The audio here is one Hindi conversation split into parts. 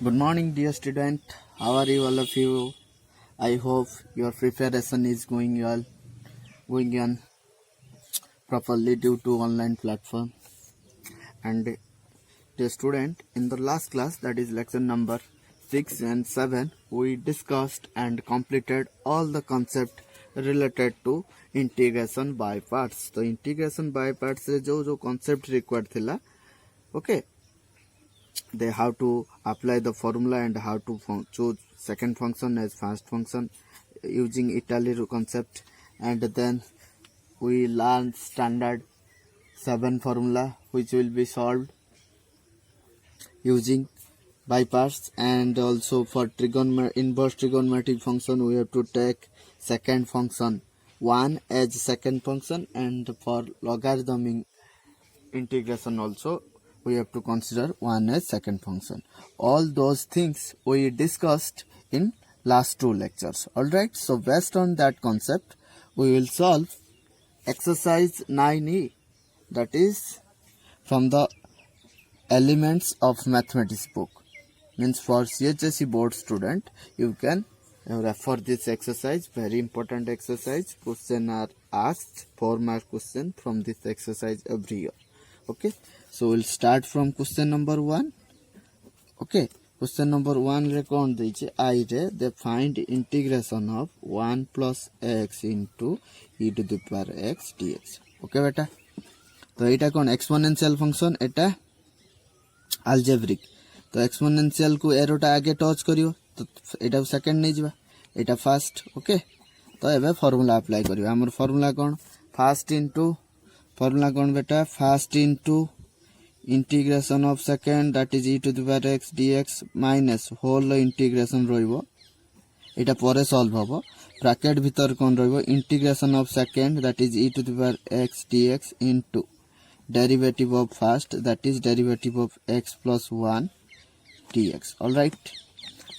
Good morning, dear student. How are you, all of you? I hope your preparation is going on properly due to online platform. And dear student, in the last class, that is lesson number 6 and 7, we discussed and completed all the concept related to integration by parts. So integration by parts रे जो concept required थिला, okay. They have to apply the formula and how to choose second function as first function using Italy concept, and then we learn standard 7 formula which will be solved using by parts. And also for inverse trigonometric function we have to take second function 1 as second function, and for logarithmic integration also we have to consider 1 as second function. All those things we discussed in last 2 lectures. Alright, so based on that concept we will solve exercise 9e, that is from the elements of mathematics book. Means for CHSE board student you can refer this exercise, very important exercise. Question are asked, 4-mark question from this exercise every year. Okay, so we'll start from question number 1. Okay, question number 1 रे कौन देइछे I रे they find integration of 1 plus x into e to the power x dx. Okay बेटा, तो एटा कौन एक्सपोनेंशियल फंक्शन, एटा अलजेब्रिक. तो एक्सपोनेंशियल को एरोटा आगे टच करियो तो एटा सेकंड नहीं जिबा, एटा फर्स्ट. ओके, तो एबे फार्मूला अप्लाई करियो. हमर फार्मूला कौन, फर्स्ट इनटू फार्मूला कौन बेटा, first into integration of second that is e to the power x dx minus whole integration रहिबो, एटा परे सॉल्व हबो. ब्रैकेट भीतर कौन रहिबो, integration of second that is e to the power x dx into derivative of first that is derivative of x plus 1 dx. All right,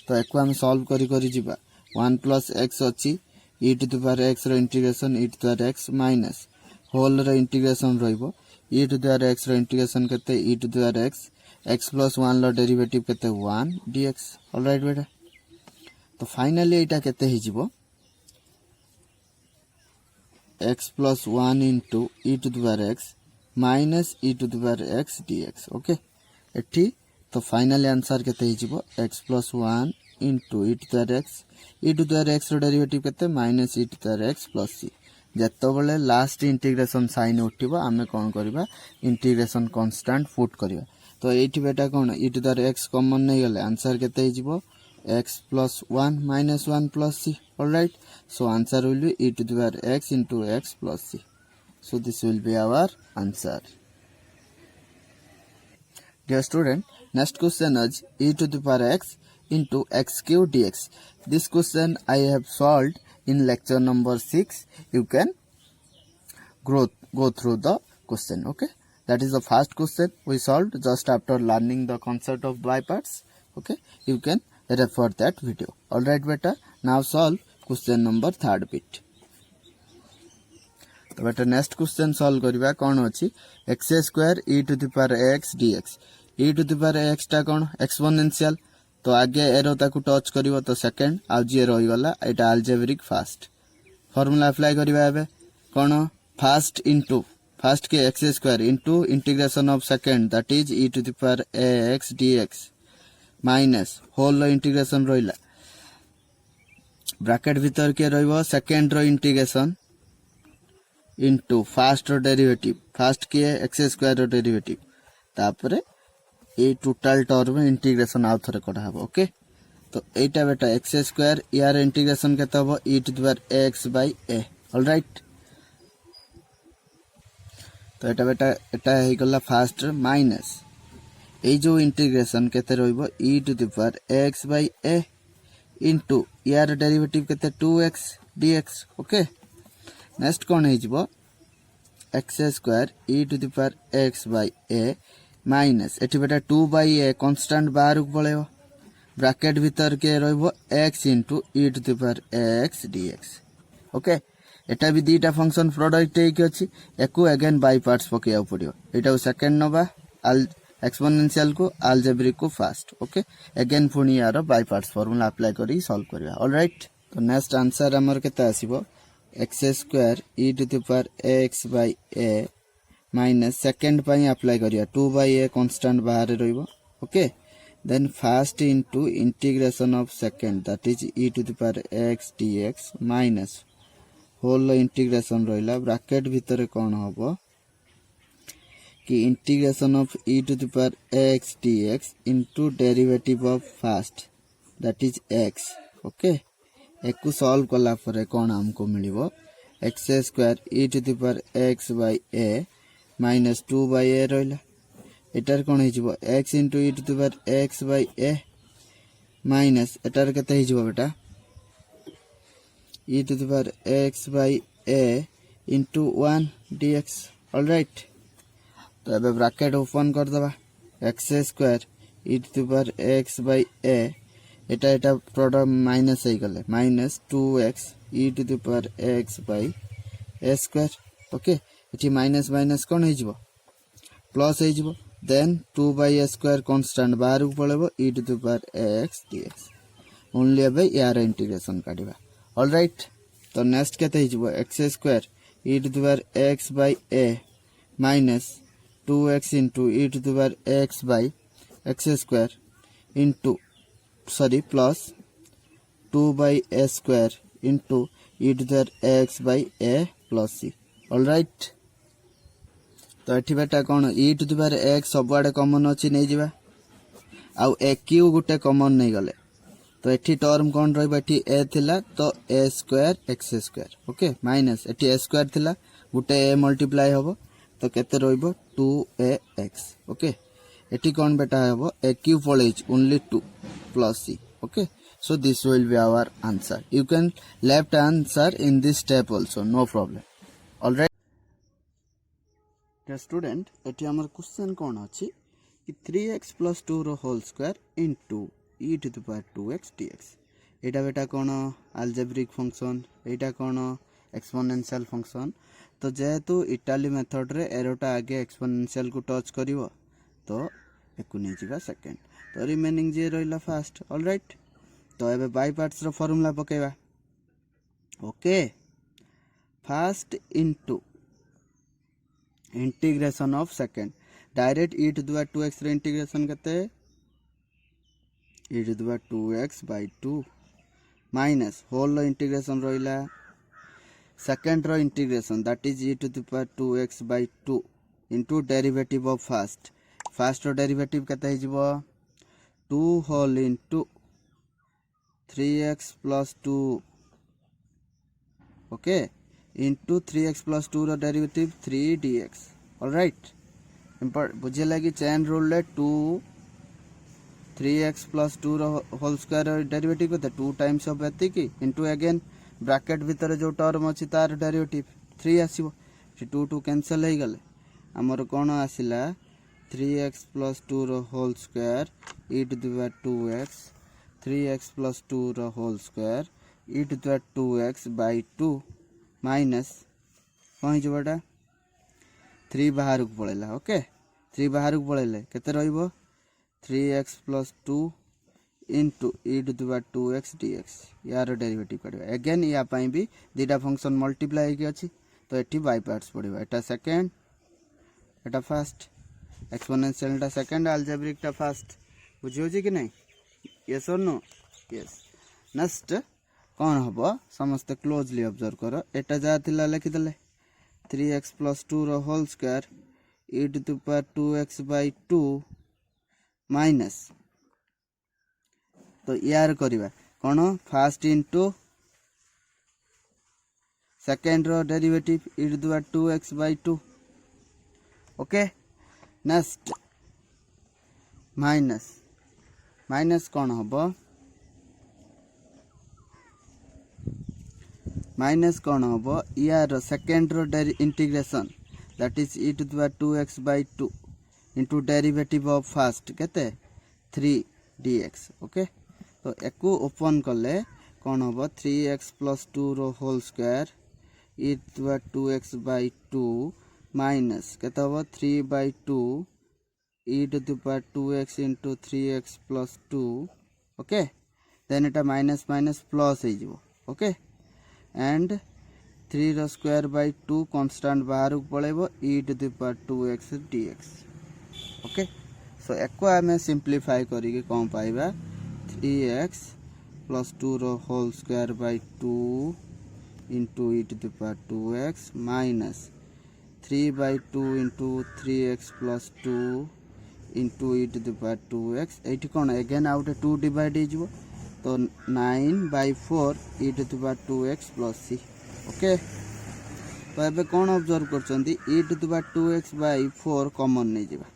तो एको हम सॉल्व करी करी जिबा. 1 plus x अछि e to the power x रो integration e to the power x minus whole रो इंटीग्रेशन रहिबो e to the power x रो इंटीग्रेशन केते e to the power x plus 1 लो डेरिवेटिव केते 1 dx. ऑल राइट बेटा, तो फाइनली एटा केते हि जिवो x plus 1 into e to the power x minus e to the power x dx. Okay, एठी तो फाइनली आंसर केते हि जिवो x plus 1 into e to the power x रो डेरिवेटिव केते minus e to the power x plus c. जत्तो बले लास्ट इंटीग्रेशन साइन उठिबो आमे कोन करबा, इंटीग्रेशन कांस्टेंट पुट करबा. तो एठी बेटा कोन e to the power x common नै गेले आंसर केते हि जिवो x plus 1 minus 1 plus c. All right, so answer will be e to the power x into x plus c. So this will be our answer. Dear student, next question is e to the power x into x cube dx. This question I have solved in lecture number 6. You can go through the question. Okay, that is the first question we solved just after learning the concept of by parts. Okay, you can refer that video. All right beta, now solve question number 3rd bit. तो बेटा नेक्स्ट क्वेश्चन सॉल्व करबा कोन अछि x square e to the power x dx. e to the power x टा कोन एक्सपोनेंशियल, तो आगे एरो ताकू टच करिवो तो सेकंड आ जे रहि गला एटा अलजेब्रिक फर्स्ट. फार्मूला अप्लाई करबा एबे कोन फर्स्ट इनटू फर्स्ट के x square into integration of second that is e to the power x dx minus whole integration रहिला, ब्रैकेट भीतर के रहिबो सेकंड रो इंटीग्रेशन इनटू फर्स्ट रो डेरिवेटिव, फर्स्ट के x स्क्वायर रो डेरिवेटिव, तापरे ए टोटल टर्म इंटीग्रेशन आउ थरे करा हबो. ओके, तो एटा बेटा x स्क्वायर यार इंटीग्रेशन केते हबो e to the power x by a. All right, तो एटा बेटा एटा हे गला फर्स्ट माइनस ए जो इंटीग्रेशन केते रहइबो e to the power x by a into यार डेरिवेटिव केते 2x dx. ओके, नेक्स्ट कोन हे जिवो x square e to the power x by a minus एठी बेटा 2 by a कांस्टेंट बाहर को पळेबो, ब्रैकेट भीतर के रहइबो x into e to the power x dx. Okay, एटा भी दीटा फंक्शन प्रोडक्ट हे कि अछि एको अगेन बाय पार्ट्स पकेया पड़ियो. एटा सेकंड नबा एक्सपोनेंशियल को अलजेब्रिक को फास्ट ओके अगेन पुणी यार बाय पार्ट्स फार्मूला अप्लाई करी सॉल्व करबा ऑलराइट तो नेक्स्ट आंसर हमर केते आसीबो x square e to the power x by a minus second पई अप्लाई करिया 2 बाय a कांस्टेंट बाहर रहइबो okay then first into integration of second that is e to the power x dx minus whole integration रहिला ब्रैकेट भीतर कोन होबो कि integration of e to the power x dx into derivative of first that is x okay एकु सॉल्व कला परे कोन हमको मिलिबो x square e to the power x by a minus 2 by a रहिला एटार कोन हिजबो x into e to the power x by a minus एटार केते हिजबो बेटा e to the power x by a into 1 dx all right तो अब ब्रैकेट ओपन कर दबा x square e to the power x by a एटा प्रोडक्ट माइनस हे गले minus 2x e to the power x by a square okay एठी माइनस माइनस कोन हिजबो प्लस हिजबो then 2 by a square constant बाहर को पळेबो e to the power x dx only अब यार इंटीग्रेशन काढिबा ऑल राइट तो नेक्स्ट केते हिजबो x square e to the power x by a minus 2x into e to the power x by x square into sorry plus 2 by a square into e to the power x by a plus c all right तो एठी बेटा कोन e to the power x सबआडे कॉमन अछि नै जिबा आ a क्यू गुटे कॉमन नै गले तो एठी टर्म कोन रहबा एठी a थिला तो a square x square okay minus एठी a स्क्वायर थिला गुटे a मल्टीप्लाई होबो तो केते रहइबो 2ax ओके एठी कोन बेटा होबो a क्यू पळेज only 2 plus c okay so this will be our answer you can left answer in this step also no problem all right student एटी हमर क्वेश्चन कोन अछि कि 3x + 2 रो whole square into e to the power 2x dx एटा बेटा कोन अलजेब्रिक फंक्शन एटा कोन एक्सपोनेंशियल फंक्शन तो जेहेतु इटाली मेथड रे एरोटा आगे एक्सपोनेंशियल को टच करिवो तो एकु नै जिबा सेकंड तो रिमेनिंग जे रहिला फर्स्ट ऑलराइट तो एबे बाय पार्ट्स रो फार्मूला पकेबा okay first into integration of second direct e to the power 2x रे इंटीग्रेशन करते e to the power 2x by 2 minus whole integration रहिला सेकंड रो integration that is e to the power 2x by 2 into derivative of first रो डेरिवेटिव कते हिजबो 2 whole into 3x + 2 okay into 3x plus 2 रो डेरिवेटिव 3 dx all right बुझे लगी चेन रूल ले 2 3x plus 2 रो होल स्क्वायर डेरिवेटिव को 2 टाइम्स ऑफ एति की इनटू अगेन ब्रैकेट भीतर जो टर्म अछि तार डेरिवेटिव 3 आसीबो 2 2 कैंसिल हे गले हमर कोन आसिला 3x plus 2 रो whole square e to the power 2x 3x plus 2 रो whole square e to the power 2x by 2 minus कौन जबटा 3 बाहर को पळेला ओके 3 बाहर को पळेले केते रहइबो 3x + 2 into e to the power 2x dx यार डेरिवेटिव करबा अगेन या पई भी दीटा फंक्शन मल्टीप्लाई के अछि तो एठी बाय पार्ट्स पड़िबा एटा सेकंड एटा फर्स्ट एक्सपोनेंशियल टा सेकंड अलजेब्रिक टा फर्स्ट बुझियो जी कि नहीं यस और नो यस नेक्स्ट कौन हबो समस्त क्लोजली ऑब्जर्व करो एटा जा थिला लिखि देले 3x + 2 रो whole square e to the power 2x by 2 minus तो यार करिबा कोन फर्स्ट इनटू सेकंड रो derivative e to the power 2x by 2 okay next minus कोन हबो माइनस कौन हम यार सेकेंड रो integration that is e to the power 2x by 2 into derivative of first केते 3 dx ओके तो एकु ओपन करले कौन हम 3x + 2 रो whole square e to the power 2x by 2 minus केते हम 3 by 2 e to the power 2x into 3x plus 2 okay then এটা minus minus plus ହେଇଯିବ okay and 3 ର square by 2 constant ବାହାରକୁ ପଳେଇବ e to the power 2x dx okay so एको ଆମେ simplify କରିକି କଣ ପାଇବା 3x plus 2 ର whole square by 2 into e to the power 2x minus 3 by 2 into 3x plus 2 into e to the power 2x एठी कोन अगेन आउट 2 डिवाइड हे जिवो तो 9 by 4 e to the power 2x plus c okay तो एबे कोन ऑब्जर्व करचंदी e to the power 2x by 4 common नै जिबा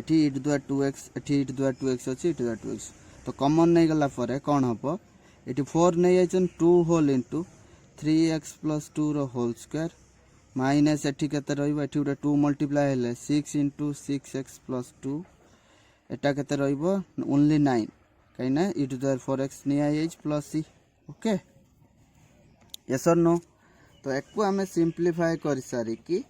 एठी e to the power 2x एठी e to the power 2x अछि e to the power 2x तो कॉमन नै गला परे कोन हबो एठी 4 नै आइछन 2 होल इनटू 3x plus 2 रो होल स्क्वायर माइनस एठी केते रहइबो एठी उडा 2 मल्टीप्लाई हेले 6 into 6x plus 2 एटा केते रहइबो ओनली 9 काइना e to the power 4x नि आइछ प्लस c ओके यस और नो तो एकको हमें सिंपलीफाई कर सारी कि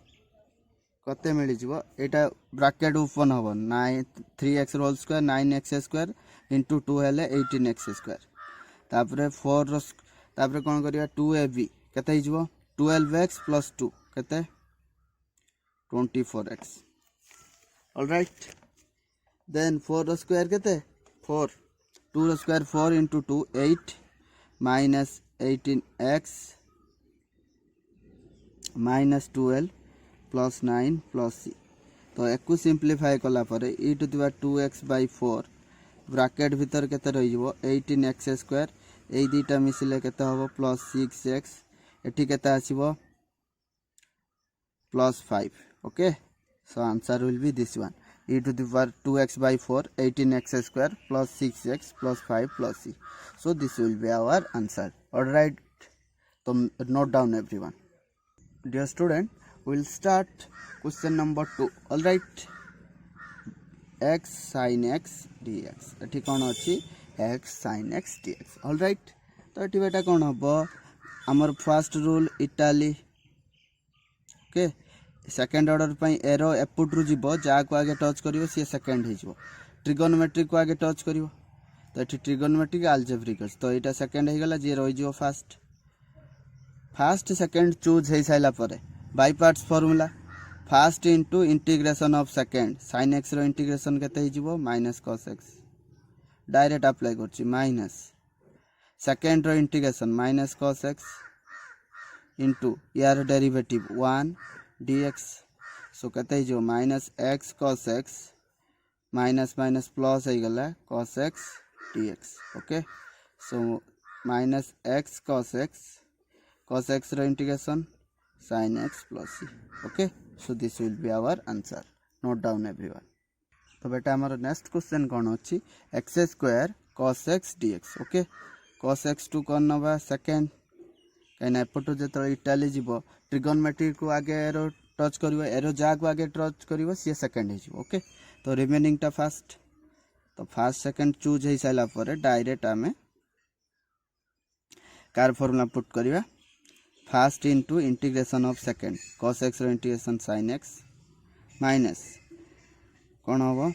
कते मिली जिवो एटा ब्रैकेट ओपन हबो 9 3x whole square 9x square into 2 हेले 18x स्क्वायर तापरे 4 रो तापरे कोन करिया 2ab केते हिजबो 12x plus 2 केते 24x ऑलराइट then 4 रो स्क्वायर केते 4 2 रो square 4 into 2 8 minus 18x minus 12 plus 9 plus c तो एकु सिंपलीफाई कला परे e to the power 2x by 4 bracket भीतर केते रहि जबो 18x स्क्वायर ए दुटा मिसिले केते हबो प्लस 6x एठी केते आसीबो plus 5 okay so answer will be this one e to the power 2x by 4 18x square plus 6x plus 5 plus c so this will be our answer all right so note down everyone dear student we'll start question number 2 all right x sin x dx एठी कोन अछि x sin x dx all right तो एठी बेटा कोन हबो हमर first rule Italy okay second order पई एरो एपुट रु जीवो जा को आगे टच करिवो सी सेकंड हे जीवो ट्रिगोनोमेट्रिक को आगे टच करिवो तो एठी ट्रिगोनोमेट्रिक अलजेब्रिक तो एटा सेकंड हे गला जे रहि जीवो फर्स्ट सेकंड चूज हे साइला परे by parts formula first into integration of second sin x रो इंटीग्रेशन केते हे जीवो minus cos x direct apply करछि माइनस सेकंड रो integration minus cos x into यार डेरिवेटिव 1 dx सो कहते हैं जो minus x cos x minus minus plus हो गला cos x dx okay so minus x cos x रो integration sin x plus c okay so this will be our answer note down everyone तो बेटा हमर नेक्स्ट क्वेश्चन कोन अछि x square cos x dx okay cos x टू कोन नबा सेकंड कहीं एपटू जो इटाली जीव ट्रिगोनोमेट्रिक को आगे एरो टच करिवो एरो जा को आगे टच करिवो सी सेकंड हे ओके तो रिमेनिंग टा फर्स्ट तो फर्स्ट सेकंड चूज हे साइला परे डायरेक्ट आमे कार फार्मूला पुट करिवा first into integration of second cos x रो इंटीग्रेशन sin x माइनस कोन होबो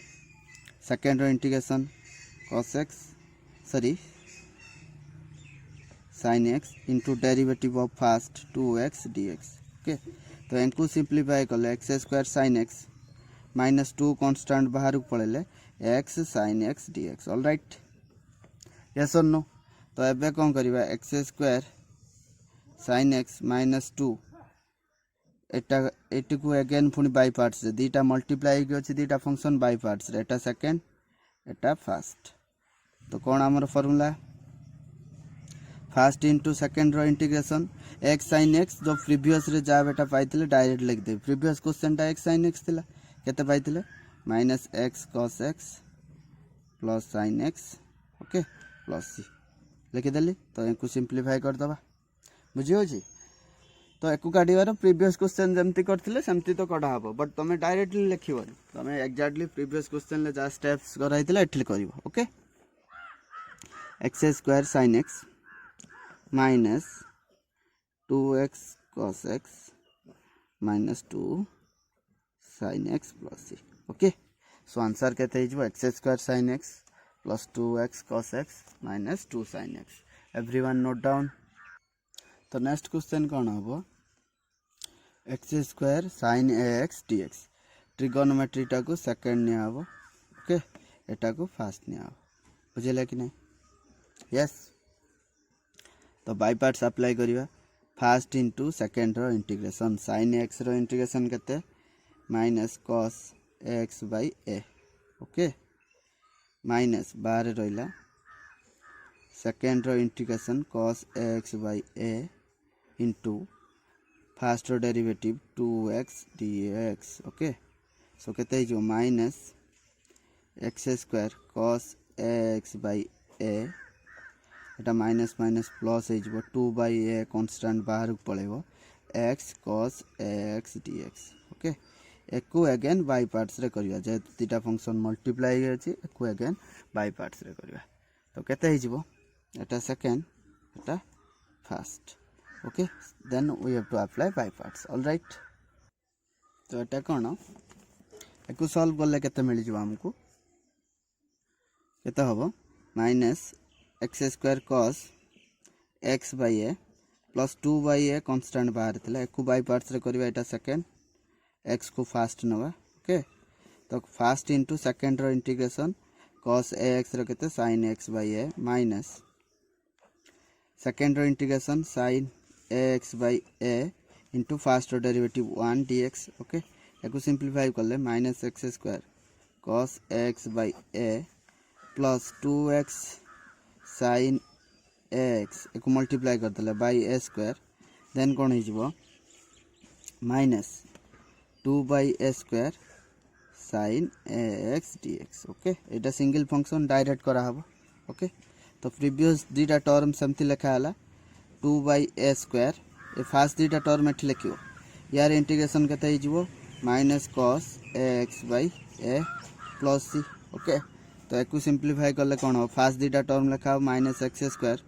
सेकंड रो integration cos x sorry sin x into derivative of first 2x dx okay तो इनको सिंपलीफाई करले x square sin x minus 2 constant बाहर पळेले x sin x dx all right yes और नो तो एबे कोन करबा x square sin x minus 2 एटा को अगेन पुनी बाय पार्ट्स रे दीटा मल्टीप्लाई के अछि दीटा फंक्शन बाय पार्ट्स रे एटा सेकंड एटा फर्स्ट तो कोन हमर फार्मूला फर्स्ट इनटू सेकंड रो इंटीग्रेशन x sin x जो प्रीवियस रे जा बेटा पाइथिले डायरेक्ट लिख दे प्रीवियस क्वेश्चन टा x sin x थिला केते पाइथिले minus x cos x plus sin x okay plus c लिख देली तो इनको सिंपलीफाई कर दबा बुझियो छी तो एको काढिवार प्रीवियस क्वेश्चन जेमति करथिले सेमति तो कढा हबो बट तमे डायरेक्टली लिखिबो तमे एग्जैक्टली प्रीवियस क्वेश्चन ले जा स्टेप्स कराइथिले एठली करिवो okay x square sin x minus 2x cos x minus 2 sin x plus c okay सो आंसर केते हिजबो x square sin x plus 2x cos x minus 2 sin x. Everyone note down. तो नेक्स्ट क्वेश्चन कौन हम x square sin ax dx trigonometry टाको सेकंड निया हबो ओके एटा को फर्स्ट निया हबो बुझिला कि नहीं यस तो बाय पार्ट्स अप्लाई करिवा फर्स्ट इनटू सेकंड रो इंटीग्रेशन sin x रो इंटीग्रेशन केते minus cos x by a okay minus बाहर रहिला सेकंड रो integration cos x by a into first रो derivative 2x dx okay so केते जो minus x square cos x by a एटा माइनस माइनस प्लस हो जिवो 2 by a कांस्टेंट बाहर को पळेबो x cos x dx okay एको अगेन बाय पार्ट्स रे करिया जे तीटा फंक्शन मल्टीप्लाई अछि एको अगेन बाय पार्ट्स रे करिया तो केते हो जिवो एटा सेकंड एटा first okay then we have to apply by parts all right तो एटा कोन एको सॉल्व करले केते मिल जिवो हमको केते हबो minus x square cos x by a plus 2 by a constant बाहर थिला एको बाय पार्ट्स रे करबा एटा सेकंड x को फर्स्ट नवा ओके तो फर्स्ट इनटू सेकंड रो इंटीग्रेशन cos ax रो केते sin x by a minus second रो integration sin ax by a into first रो डेरिवेटिव 1 dx ओके एको सिंपलीफाई करले minus x square cos x by a plus 2x sin x echo multiply कर देले बाय a स्क्वायर देन कोन हो जिवो minus 2 by a square sin ax dx okay Etah single function direct करा हबो ओके तो प्रीवियस दीटा टर्म समथि लिखा हला 2 by a स्क्वायर ए फर्स्ट दीटा टर्म एठी लिखियो यार इंटीग्रेशन केते हो जिवो minus cos ax by a plus c okay तो एको सिंपलीफाई करले कोन हो फर्स्ट दीटा टर्म लिखा हो minus x square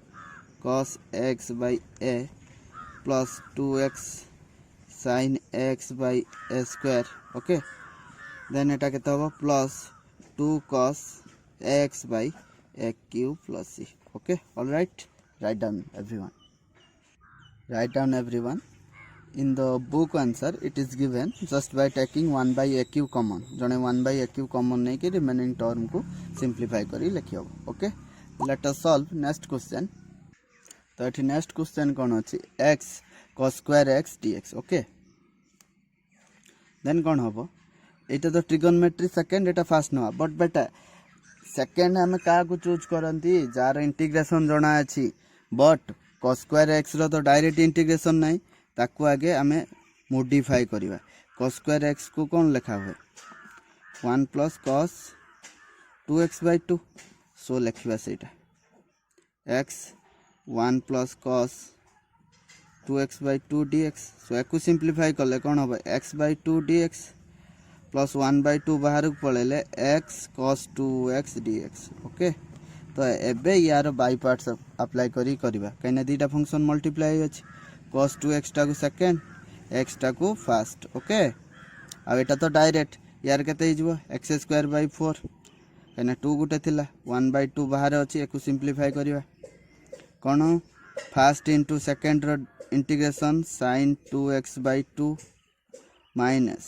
cos x by a plus 2x sin x by a square okay then eta kete hobo plus 2 cos x by a cube plus c okay all right write down everyone in the book answer it is given just by taking 1 by a cube common jone 1 by a cube common nei ke remaining term को simplify करी लिखि होबो okay let us solve next question तो एठी नेक्स्ट क्वेश्चन कोन अछि x cos square x dx okay then कोन होबो एटा तो ट्रिगोनोमेट्री सेकंड एटा फर्स्ट नवा बट बेटा सेकंड हम का को चूज करंती जार इंटीग्रेशन जणा अछि बट cos square x रो तो डायरेक्ट इंटीग्रेशन नै ताकू आगे हमें मॉडिफाई करबा cos square x को कोन लिखा हुए 1 plus cos 2x by 2 सो लिखिबा सेटा x 1 plus cos 2x by 2 dx so echo simplify करले कोन होबे x by 2 dx plus 1 by 2 बाहर को पळेले x cos 2x dx okay तो एबे यार बाय पार्ट्स अप्लाई करबा कने दीटा फंक्शन मल्टीप्लाई अछि cos 2x टा को सेकंड x टा को फर्स्ट ओके आ एटा तो डायरेक्ट यार केते हिजबो x स्क्वायर by 4 कने 2 गुटे थिला 1 by 2 बाहर अछि एको सिंपलीफाई करबा कोन फर्स्ट इनटू सेकंड रो integration sin 2x by 2 minus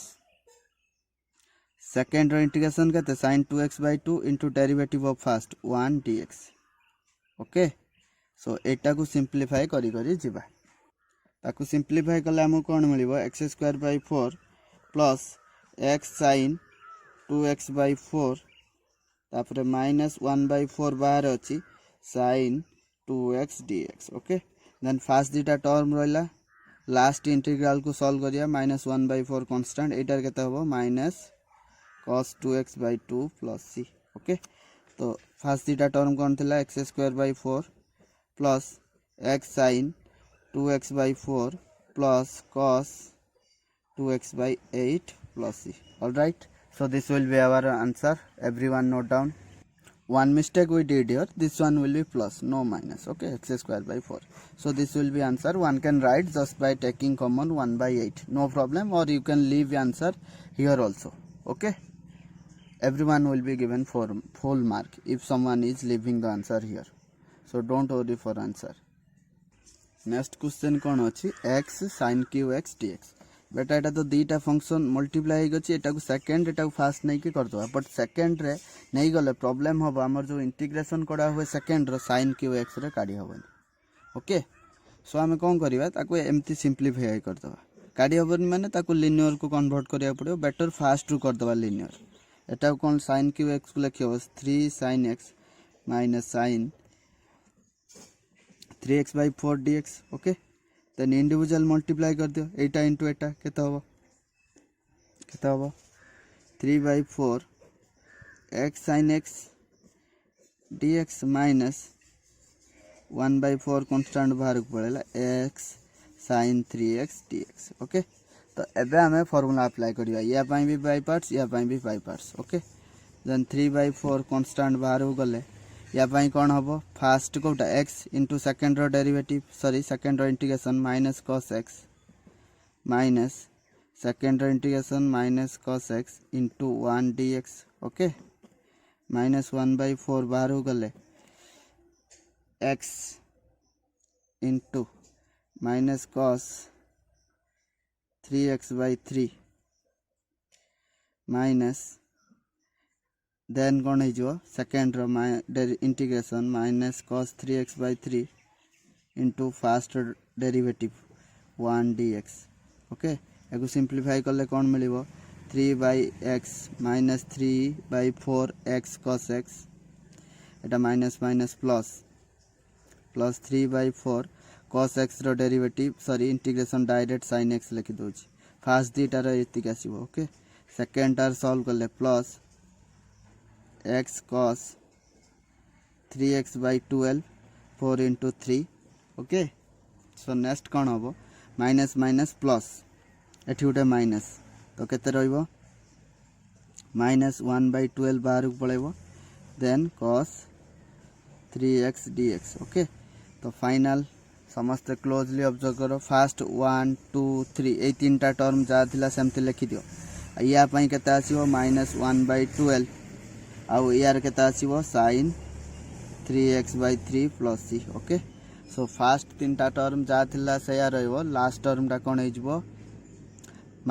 second रो इंटीग्रेशन केते sin 2x by 2 into derivative of first 1 dx okay so एटा को सिंपलीफाई करी जिबा ताकू सिंपलीफाई करले हम कोन मिलिबो x square by 4 plus x sin 2x by 4 तापर माइनस 1 by 4 बाहर अछि sin 2x dx okay then first दीटा टर्म रहला लास्ट इंटीग्रल को सॉल्व करिया माइनस 1 by 4 कांस्टेंट एटार केते होबो minus cos 2x by 2 plus c okay तो फर्स्ट दीटा टर्म कोन थिला x square by 4 plus x sin 2x by 4 plus cos 2x by 8 plus c all right so this will be our answer everyone note down one mistake we did here this one will be plus no minus okay x square by 4 so this will be answer one can write just by taking common 1 by 8 no problem or you can leave answer here also okay everyone will be given for full mark if someone is leaving the answer here, so don't worry for answer. Next question कौन अच्छी x sin cube x D x बेटा एटा तो दीटा फंक्शन मल्टीप्लाई होगी एटा को सेकेंड एटा को फास्ट नहीं कि करदे बट सेकेंड रे नहीं गले प्रॉब्लम हम आमर जो इंटीग्रेशन करा हुए सेकेंड रो sin क्यू एक्स रे काढ़ी हेनी ओके सो आम कौन करवा एमती सिंप्लीफाई करदे काढ़ी हेनी माने ताको लिनियर को कन्वर्ट करिया पड़ो बेटर फास्ट रू करदे लिनियर एटा कौन sin क्यू एक्स को लिखियो 3 sin x minus sin 3x by 4 dx okay then individual multiply कर दियो एटा इंटू एटा केता हबो 3 by 4 x sin x dx minus 1 by 4 constant बाहर को पड़ेला x sin 3x dx okay तो एबे हमें फार्मूला अप्लाई करिया या पई भी बाय पार्ट्स या पई भी by parts okay then 3 by 4 constant बाहर को गले या पाई कौन हम फास्ट कोटा x इंटू सेकेंड रो डेरिवेटिव सॉरी सेकेंड रो integration minus cos x minus second रो integration minus cos x into 1 dx okay minus 1 by 4 बाहर हो गले x into minus cos 3x by 3 minus then कौन हो सेकेंड रो integration minus cos 3x by 3 into first derivative 1 dx okay एगो सिंप्लीफाई कले कौन मिलिबो 3 by x minus 3 by 4 x cos x एटा minus minus plus plus 3 by 4 cos x रो derivative sorry integration direct sin x लिखि दोछि फास्ट दीटार एतिक आसीबो ओके सेकेंड टार सॉल्व करले plus x cos 3x by 12 4 into 3 okay so next कौन हम माइनस माइनस प्लस एठी गोटे माइनस तो केते रहइबो माइनस 1 by 12 बाहर को पळेबो then cos 3x dx okay तो फाइनल समस्त क्लोजली ऑब्जर्व करो फास्ट 1 2 3 ए तीनटा टर्म जा थिला सेमति लिखि दियो या पई केते आसीबो माइनस 1 by 12 आउ यार केता आसीबो sin 3x by 3 plus c okay so fast तीनटा टर्म जा थिला से या रहइबो लास्ट टर्म टा कोन हेजबो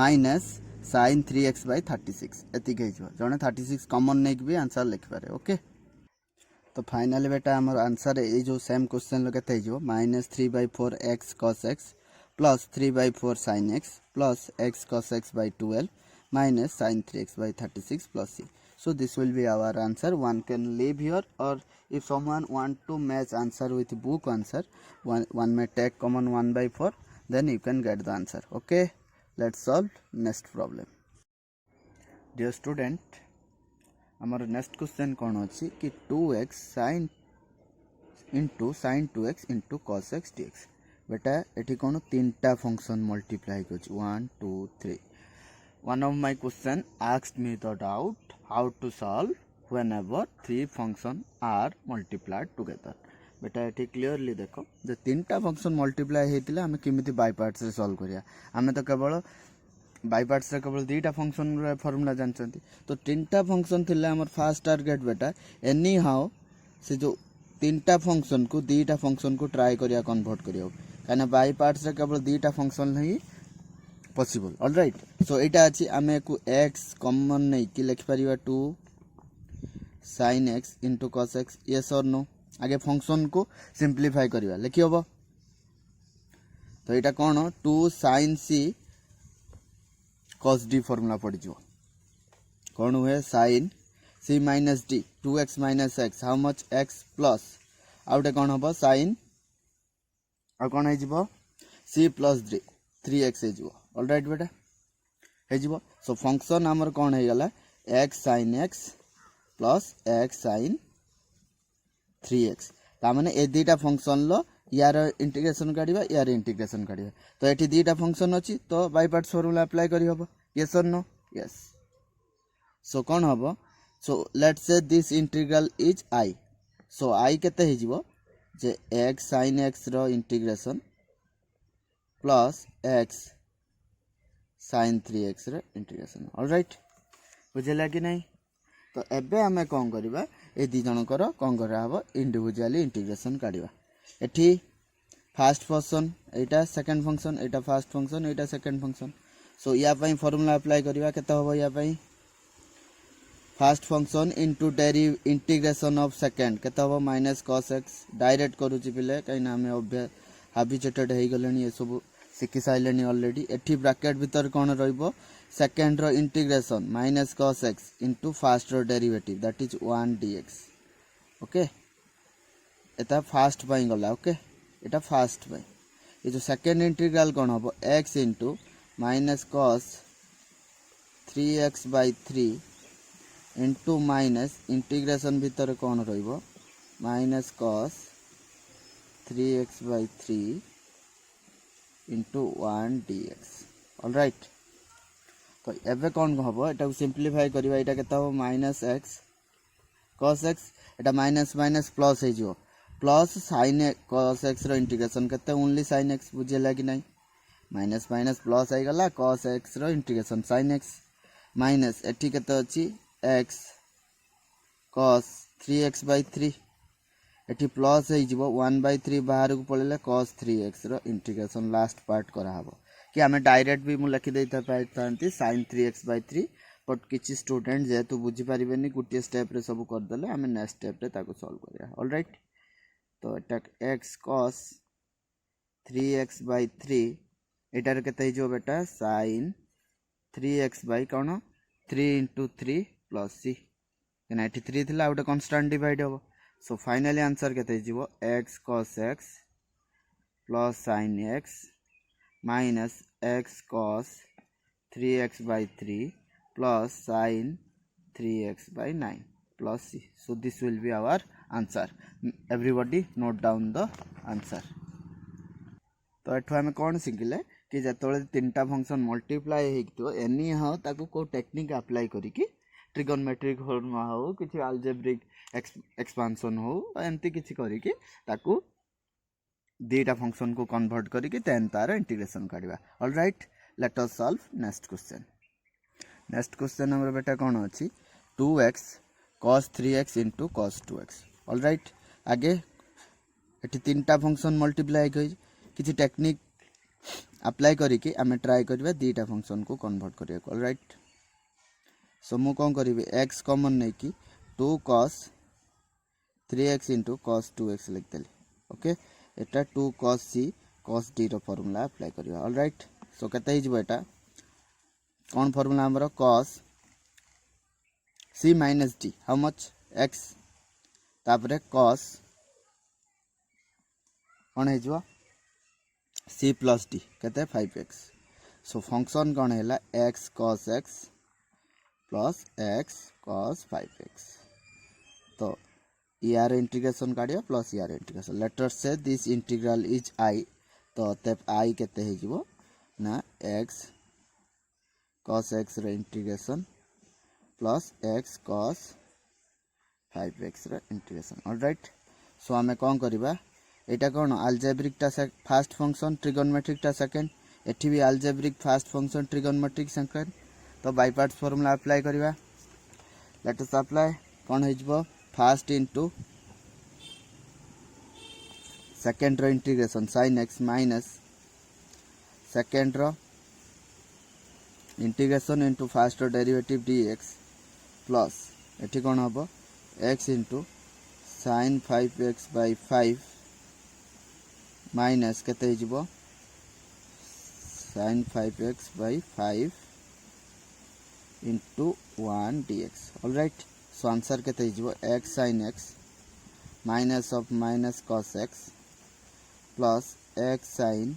माइनस sin 3x by 36 एतिक हेजबो जने 36 कॉमन नेक भी आंसर लिख पारे ओके तो फाइनली बेटा हमर आंसर ए जो सेम क्वेश्चन ल केते हेजबो minus 3 by 4 x cos x plus 3 by 4 sin x plus x cos x by 12 minus sin 3x by 36 plus c. So this will be our answer. One can leave here, or if someone want to match answer with book answer, one may take common 1 by 4, then you can get the answer. Okay, let's solve next problem. Dear student, our next question कौन अच्छी कि 2x sin into sin 2x into cos x dx. बेटा एठी कौन तीनटा फंक्शन मल्टीप्लाई कर 1 2 3. One of my question asked me the doubt how to solve whenever three functions are multiplied together. बेटा ये क्लीयरली देखो जो तीनटा फंक्शन मल्टीप्लाई होता है केमी बाय पार्ट्स रे सॉल्व करिया आमे तो केवल बाय पार्ट्स रे केवल दुईटा फंक्शन रे फार्मूला जानछंती तो तीनटा फंक्शन थिले हमर फर्स्ट टारगेट बेटा एनी हाउ से जो तीनटा फंक्शन को दुईटा फंक्शन को ट्राई करिया कन्वर्ट करियो काना बाय पार्ट्स रे केवल दुईटा फंक्शन ही पॉसिबल ऑलराइट सो एटा अछि आमे को x कॉमन नै कि लिख परिबा 2 sin x into cos x yes or no आगे फंक्शन को सिंप्लीफाई करिबा लिखि होबो तो एटा कोन 2 sin c cos d formula पड़ जो कोन हुए sin c minus d 2x minus x how much x plus आउटे कोन होबो sin आ कोन हे जिवो c plus 3x हे जिवो ऑलराइट बेटा हे जिवो सो फंक्शन हमर कोन हे गला x sin x plus x sin 3x ता माने ए दुईटा फंक्शन लो यार इंटीग्रेशन काढिबा यार इंटीग्रेशन काढिबा तो एठी दुईटा फंक्शन अछि तो बाय पार्ट्स फार्मूला अप्लाई करि हबो यस और नो यस सो कोन हबो so let's say this integral is I so I केते हे जिवो जे x sin x रो integration plus x sin 3x रो इंटीग्रेशन ऑलराइट बुझला कि नहीं तो एबे आमे कौन करिबा ए दी जनकर कौन करा हबो इंडिविजुअली इंटीग्रेशन काढिबा एठी फर्स्ट फंक्शन एटा सेकंड फंक्शन एटा फर्स्ट फंक्शन एटा सेकंड फंक्शन सो या पई फार्मूला अप्लाई करिबा केते हबो या पई first function into integration of second केते हबो माइनस cos x डायरेक्ट करूची पिले काई ना हमें हैबिचुएटेड हे गलेनी ये सब सिखि साइलेनी ऑलरेडी एठी ब्रैकेट भीतर कोन रहइबो सेकंड रो integration minus cos x into first रो derivative that is 1 dx okay एटा फर्स्ट पई गला ओके एटा फर्स्ट पई ये जो सेकंड इंटीग्रल कोन हबो x into minus cos 3x/3 into minus integration भीतर कोन रहइबो minus cos 3x/3 into 1 dx all right तो एबे कौन हम एटा सिंप्लीफाई करबा एटा केता हो माइनस x cos x एटा माइनस माइनस प्लस हे जो प्लस sin cos x रो इंटीग्रेशन केते ओनली sin x बुझेला कि नहीं माइनस माइनस प्लस आई गला cos x रो इंटीग्रेशन sin x माइनस एठी केते अछि x cos 3x/3 एठी प्लस हे जिवो 1/3 बाहर को पळेले cos 3x रो इंटीग्रेशन लास्ट पार्ट करा हबो कि हमें डायरेक्ट भी मु लिखि देता पाइथांती sin 3x/3 बट किछि स्टूडेंट जे तो बुझी परिबेनी गुटे स्टेप रे सब कर देले हमें नेक्स्ट स्टेप रे ताको सॉल्व करिया ऑल राइट तो एटा x cos 3x/3 एटार केते हे जो बेटा sin 3x बाय कोन 3 into 3 plus c केना एठी 3 थिला उटे कांस्टेंट डिवाइड हबो सो फाइनली आंसर केते जीवो x cos x plus sin x minus x cos 3x/3 plus sin 3x/9 plus c. So this will be our answer. Everybody note down the answer. तो एठो हमें कौन शिखिले कि जतले तीनटा फंक्शन मल्टीप्लाई हेकितो एनी हाउ ताको को टेक्निक अप्लाई करी कि ट्रिगोनोमेट्रिक फॉर्मूला हो किछि अलजेब्रिक एक्सपांशन हो एमती किछि करी कि ताको दीटा फंक्शन को कन्वर्ट करी कि देन तार इंटीग्रेशन काढिबा all right let us solve next question हमर बेटा कोन अछि 2x cos 3x into cos 2x all right आगे एठी तीनटा फंक्शन मल्टीप्लाई करी किछि टेक्निक अप्लाई करी कि हमें ट्राई करबा दीटा फंक्शन को कन्वर्ट करिया ऑल राइट सो मु कोन करिवे x कॉमन नै कि 2 cos 3x into cos 2x लिख देली ओके एटा 2 cos c cos d रो फार्मूला अप्लाई करिया ऑल राइट सो कते हिजबो एटा कोन फार्मूला हमरो cos c minus d how much x तापरे cos कोन हिजबो c plus d कते 5x सो फंक्शन कोन हैला x cos x plus x cos 5x तो यार इंटीग्रेशन काढिया प्लस यार इंटीग्रेशन लेट अस से दिस इंटीग्रल इज i तो तब i केते हे जिवो ना x cos x रे integration plus x cos 5x रे इंटीग्रेशन ऑल राइट सो हमें कोन करबा एटा कोन अलजेब्रिक टा फर्स्ट फंक्शन ट्रिगोनोमेट्रिक टा सेकंड एठी भी algebraic first function trigonometric second तो बाय पार्ट्स फार्मूला अप्लाई करिवा लेट अस अप्लाई कोन हिजबो फर्स्ट इनटू सेकंड रो integration sin x minus second रो इंटीग्रेशन इनटू फर्स्ट रो डेरिवेटिव dx प्लस एठी कोन हबो x into sin 5x/5 minus केते हिजबो sin 5x/5 into 1 dx all right so answer केते हिजबो x sin x minus of minus cos x plus x sin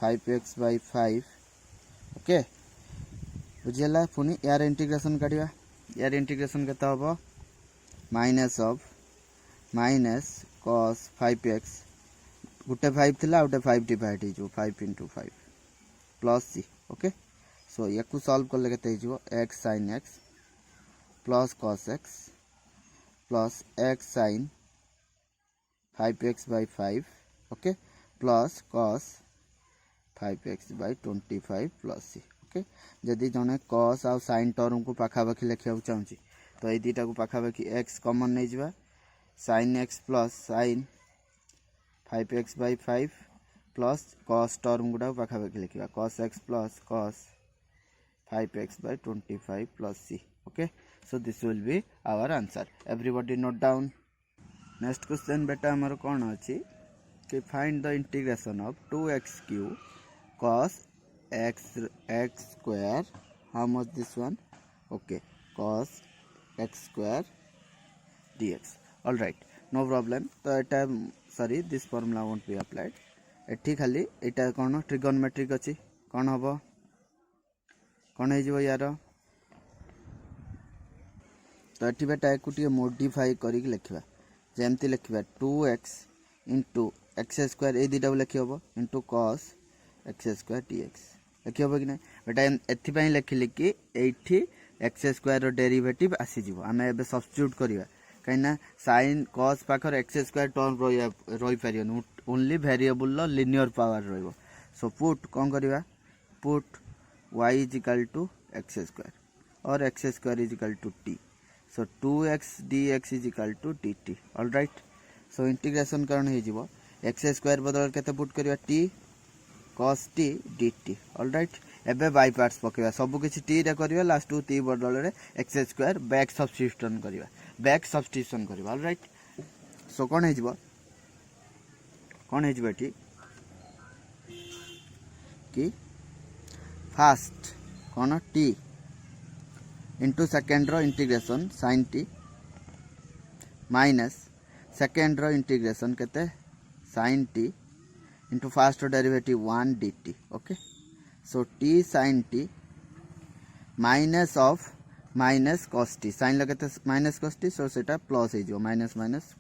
5x/5 okay बुझियला पुनी यार इंटीग्रेशन काढिबा यार इंटीग्रेशन केते हबो minus of minus cos 5x गुटे 5 थिला गुटे 5 डिवाइड हे जो 5 into 5 plus c okay so याकू सॉल्व करले केते हे जो x sin x plus cos x plus x sin 5x/5 okay plus cos 5x/25 plus c okay जदि जड़े कस आ साइन टर्म को पाखापाखि लिखा चाहूँगी तो ये दुटा को पाखापाखि एक्स कमन नहीं जा sine x plus sine 5x/5 plus cos term गुड़ा पाखापाखि लिखा cos x plus cos 5x/25 plus c. Okay, so this will be our answer. Everybody note down. Next question beta amar kon achi कि find the integration of 2x cube cos x square. How much this one? Okay, cos x square dx. All right, no problem. तो एटा sorry this formula won't be applied. एठी खाली एटा कोन ट्रिगोनोमेट्रिक अछि कोन हबो कौन हो यार तो ये बेटा एक मोडिफाई कर लिखा जमती लिखा 2x इंटू एक्स स्क्वायर ये दुटा लिखी हम into cos x square dx लिखी हम कि ना बेटा एपाई लिखिली कि ये एक्स स्क्वायर डेरिवेटिव आसीज आम ए सब्स्टिट्यूट करवा कहीं साइन कस पाखर एक्स स्क्वायर टर्म रही पार ओनली वेरिएबल लिनियर पावर रो पुट कौन करवा put y is equal to x square or x square is equal to t. So 2x dx is equal to dt. All right. So integration करण हे जीवो x square बदल केते पुट करिया t cos t dt. All right. एबे बाय पार्ट्स पकेवा सब किछि t रे करिया लास्ट टू t बदल रे x square बैक सब्स्टिट्यूशन करिवा बैक सब्स्टिट्यूशन करिवा. All right. सो कोन हे जीवो एठी कि फास्ट कौन टी इंटू सेकेंड रो integration sine t minus second रो इंटीग्रेशन केते साइन टी इंटू फास्ट रो derivative 1 dt. Okay so t sine t minus of minus cos t sine लगते माइनस cos टी सो सेटा प्लस हो minus minus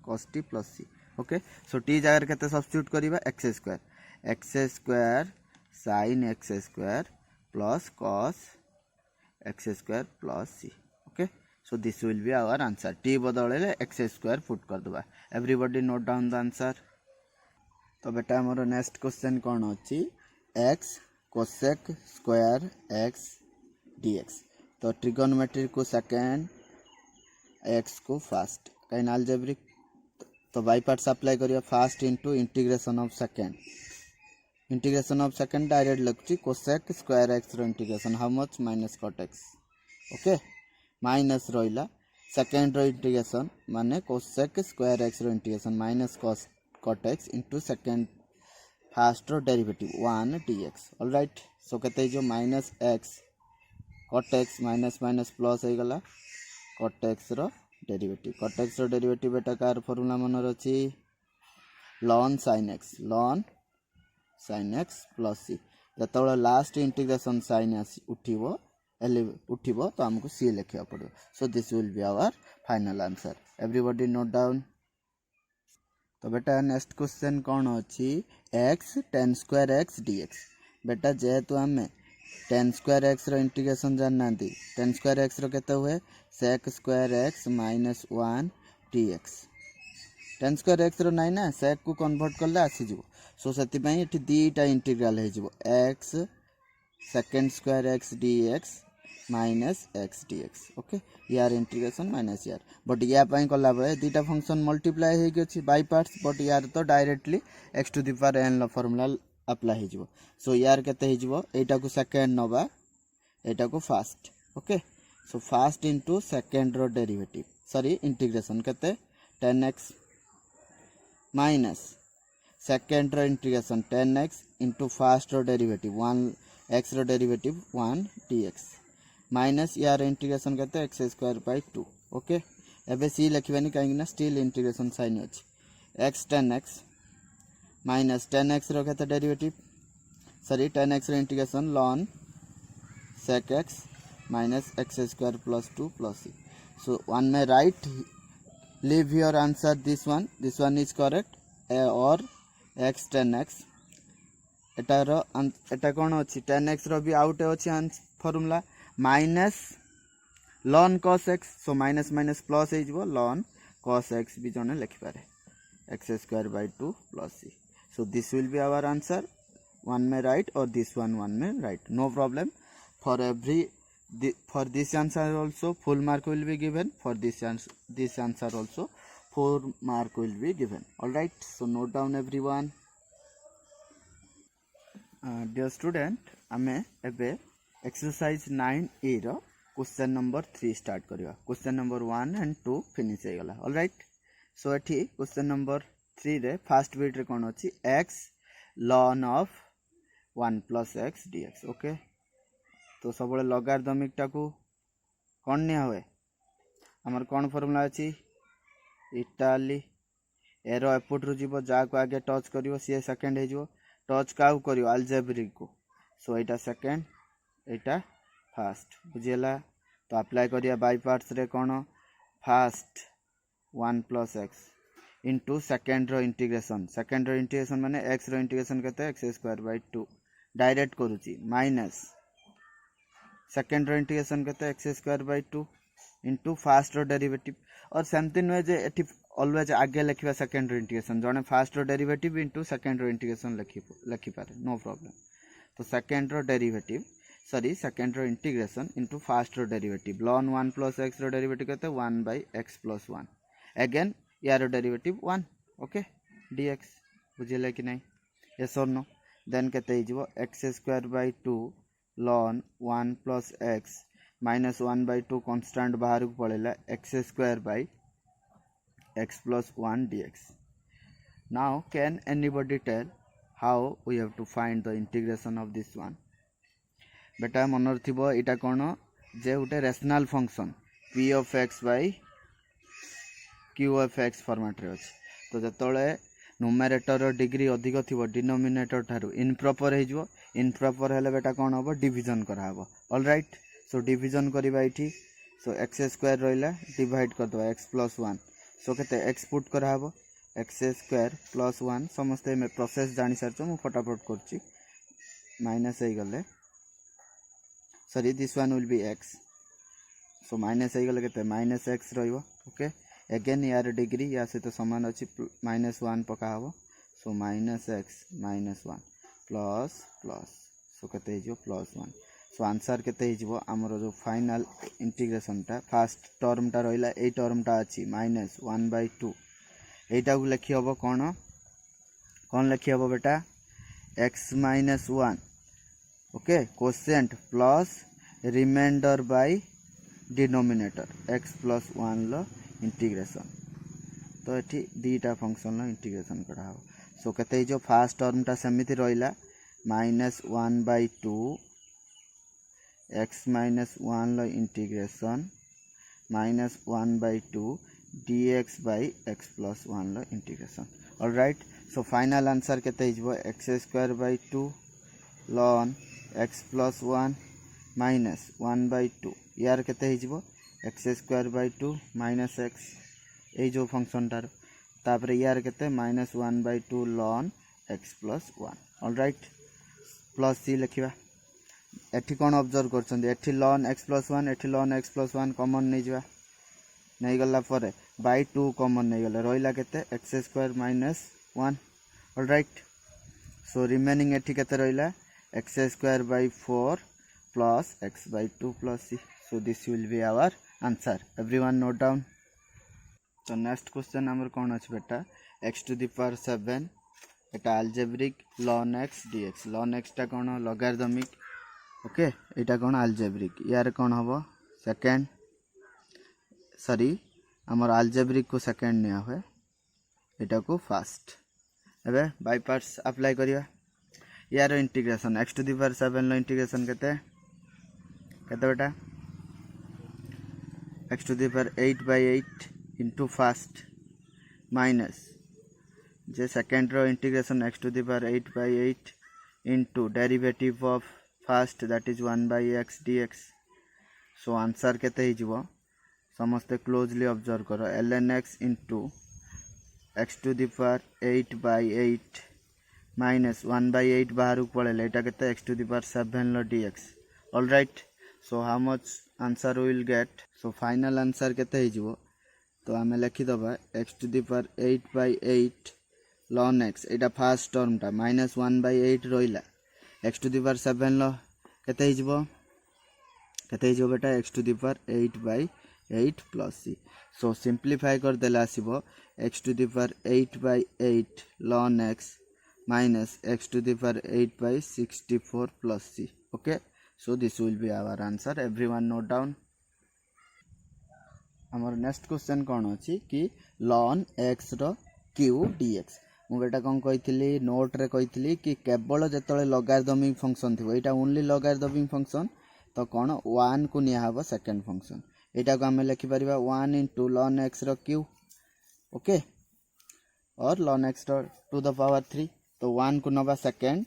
cos t plus c. Okay so t जगह केते सब्स्टिट्यूट करिवा x square sin x square plus cos x square plus c. Okay, so this will be our answer. t बदले x square put कर दबा. Everybody note down the answer. तो बेटा हमरो नेक्स्ट क्वेश्चन कौन अछि x cosec square x dx. तो ट्रिगोनोमेट्री को सेकंड x को फर्स्ट कहीं अलजेब्रिक तो बाय पार्ट्स अप्लाई करिया first into integration of second integration of second direct लगची कोसेक स्क्वायर एक्स रो integration how much minus cot x. Okay minus रहिला सेकंड रो इंटीग्रेशन माने कोसेक स्क्वायर एक्स रो integration minus cot x into second first रो derivative 1 dx. All right. So केते जो minus x cot x minus minus plus हो गला कॉट एक्स रो डेरिवेटिव बेटा कार फार्मूला मन रछि ln sin x प्लस सी जो लास्ट इंटीग्रेशन साइन उठिबो तो हमको सी लिखा पड़ो. So this will be our final answer. Everybody note down. तो बेटा नेक्स्ट क्वेश्चन कौन अछि x tan square x dx. बेटा जेहेतु आम tan स्क्वायर x रो इंटीग्रेशन जानना tan स्क्वायर x रो केते हुए sec square x minus 1 dx. tan square x रो नाइ ना sec को कन्वर्ट करले आसी जिवो. सो सेति पई एठी दीटा इंटीग्रल हे जिवो x second square x dx minus x dx. Okay यार इंटीग्रेशन माइनस यार बट या पई कला बळे दीटा फंक्शन मल्टीप्लाई हे गछि बाय पार्ट्स बट यार तो directly x to the power n लो फार्मूला अप्लाई हे जिवो. सो यार केते हे जिवो एटा को सेकंड नबा एटा को first. Okay so first into second रो डेरिवेटिव सॉरी इंटीग्रेशन केते tan x माइनस सेकेंड रो integration tan x into first रो डेरिवेटिव 1 x रो डेरिवेटिव 1 dx माइनस यार इंटीग्रेशन करते x स्क्वायर बाय 2. ओके एबे सी लिखबानी कहीं ना स्टिल इंटीग्रेशन साइन अछि x tan x माइनस tan x रो केते डेरिवेटिव सॉरी tan x रो integration ln sec x minus x square plus 2 plus c. So one में right leave your answer this one is correct or x tan x एटा कौन अच्छी tan x रो भी आउट अच्छी formula minus ln cos x. So minus minus plus हो ln cos x भी जने लिखि पारे x square by 2 plus c. So this will be our answer. One में राइट और दिस वन में right no problem. for every for this answer also full mark will be given, for this answer also 4 mark will be given. All right, so note down everyone. Dear student, आमे एबे exercise 9e रो question number 3 start करिया. question number 1 and 2 finish हो गला. all right, so एठी question number 3 रे first bit रे कोन अछि x ln of 1 plus x dx. okay, तो सब लॉगरिथमिक टाकू कौन निया हुए आमर कौन फॉर्मूला अछि इटाली एरो एपट रु जीवो जा को आगे टच करिवो सी सेकंड हे जीवो टच काउ करिवो अलजेब्रिक को. सो एटा सेकंड एटा फर्स्ट बुझियला. तो अप्लाई करिया बाय पार्ट्स रे कोन first 1 plus x into second रो इंटीग्रेशन. सेकंड रो इंटीग्रेशन माने x रो इंटीग्रेशन केते x²/2 डायरेक्ट करूची माइनस सेकंड रो इंटीग्रेशन केते x²/2 इनटू फर्स्ट रो डेरिवेटिव. और सेमती नुहे जे एठी ऑलवेज आगे लिखिबा सेकंड रो इंटीग्रेशन जने फर्स्ट रो डेरिवेटिव इनटू सेकंड रो इंटीग्रेशन लिखि पारे नो प्रॉब्लम. तो सेकंड रो डेरिवेटिव सॉरी सेकंड रो इंटीग्रेशन इनटू फर्स्ट रो डेरिवेटिव ln 1 plus x रो डेरिवेटिव केते 1/x plus 1 अगेन यार डेरिवेटिव 1. ओके dx बुझिले कि नहीं यस और नो. देन केते हो जिवो x²/2 ln 1 plus x minus 1/2 constant बाहर को पड़ेला x² plus 1 dx. now can anybody tell how we have to find the integration of this one? बेटा मनर थिबो इटा कोन जे उटे rational function p of x by q of x format रे अछि. तो जतोले नुमेरेटर डिग्री अधिक थिबो डिनोमिनेटर थारु इनप्रॉपर हे जिवो. इनप्रॉपर हेले बेटा कोन होबो डिवीजन करा हबो. ऑल राइट, सो डिवीजन करबा इठी. सो x² रहिला डिवाइड कर दबा x plus 1. सो केते x पुट करा हबो x² plus 1 समस्ते में प्रोसेस जानि सरचो मु फटाफट करची माइनस हे गले sorry this one will be x. So minus हे गले केते माइनस x रहिबो. ओके अगेन यार डिग्री या सहित समान अच्छी -1 पका हबो. So -x -1 plus plus so केते हिजो +1. सो आंसर केते हिजो हमरो जो फाइनल इंटीग्रेशन टा फर्स्ट टर्म टा रहिला ए टर्म टा अछि -1/2 एटा को लिखि हबो कोन कोन लिखि हबो बेटा x -1 okay quotient plus reminder by denominator x plus 1 लो इंटीग्रेशन. तो एठी दीटा फंक्शन लो इंटीग्रेशन करा हो. सो केते जो फर्स्ट टर्म टा समिति रहिला -1/2 x -1 लो integration -1/2 dx by x plus 1 लो इंटीग्रेशन. ऑल राइट, सो फाइनल आंसर केते हिजबो x²/2 ln x plus 1 -1/2 यार केते हिजबो x²/2 minus x ए जो फंक्शन टार तापरे यार केते -1/2 ln x plus 1. All right, plus C लिखिबा. एठी कोन ऑब्जर्व करछन एठी ln x plus 1 एठी ln x plus 1 कॉमन नै जिबा नै गला परे बाय 2 कॉमन नै गला रहिला केते x² -1. All right, so remaining एठी केते रहिला x²/4 plus x/2 plus c. so this will be our answer. everyone note down. so next question हमर कोन अछि बेटा x to the power 7 Etah algebraic ln x dx. ln x टा कोन लॉगरिथमिक. ओके एटा कोन अलजेब्रिक यार कोन हबो सेकंड सॉरी हमर अलजेब्रिक को सेकंड निया होय एटा को फर्स्ट. एबे बाय पार्ट्स अप्लाई करिया यार integration x to the power 7 low integration केते केते बेटा x to the power 8/8 into first minus जे सेकंड रो integration x to the power 8/8 into derivative of first that is 1/x dx. So answer केते हि जिवो समस्त क्लोजली ऑब्जर्व करो ln x into x to the power 8/8 minus 1/8 बाहर को पड़े एटा केते x to the power 7 low dx. All right, so how much answer will get. So final answer केते हि जिवो तो आमे लिखि दबा x to the power 8/8 ln x Etah first term टा -1/8 रहिला x to the power 7 लो केते हि जिवो केते जो बेटा x to the power 8/8 plus c. So simplify कर देला आसीबो x to the power 8/8 ln x minus x to the power 8/64 plus c. Okay, so this will be our answer. Everyone note down. आमर नेक्स्ट क्वेश्चन कौन अच्छी कि ln x रो q dx. मु बेटा कौन कही नोट रे कही कि केवल जो लॉगरिथमिक फंक्शन थी यहाँ ओनली लॉगरिथमिक फंक्शन तो कौन 1 को नियाहब सेकेंड फंक्शन यहाँ को आम लिखिपर 1 into ln x रो q. ओके, और ln x रो टू द पावर 3 तो 1 को नवा सेकेंड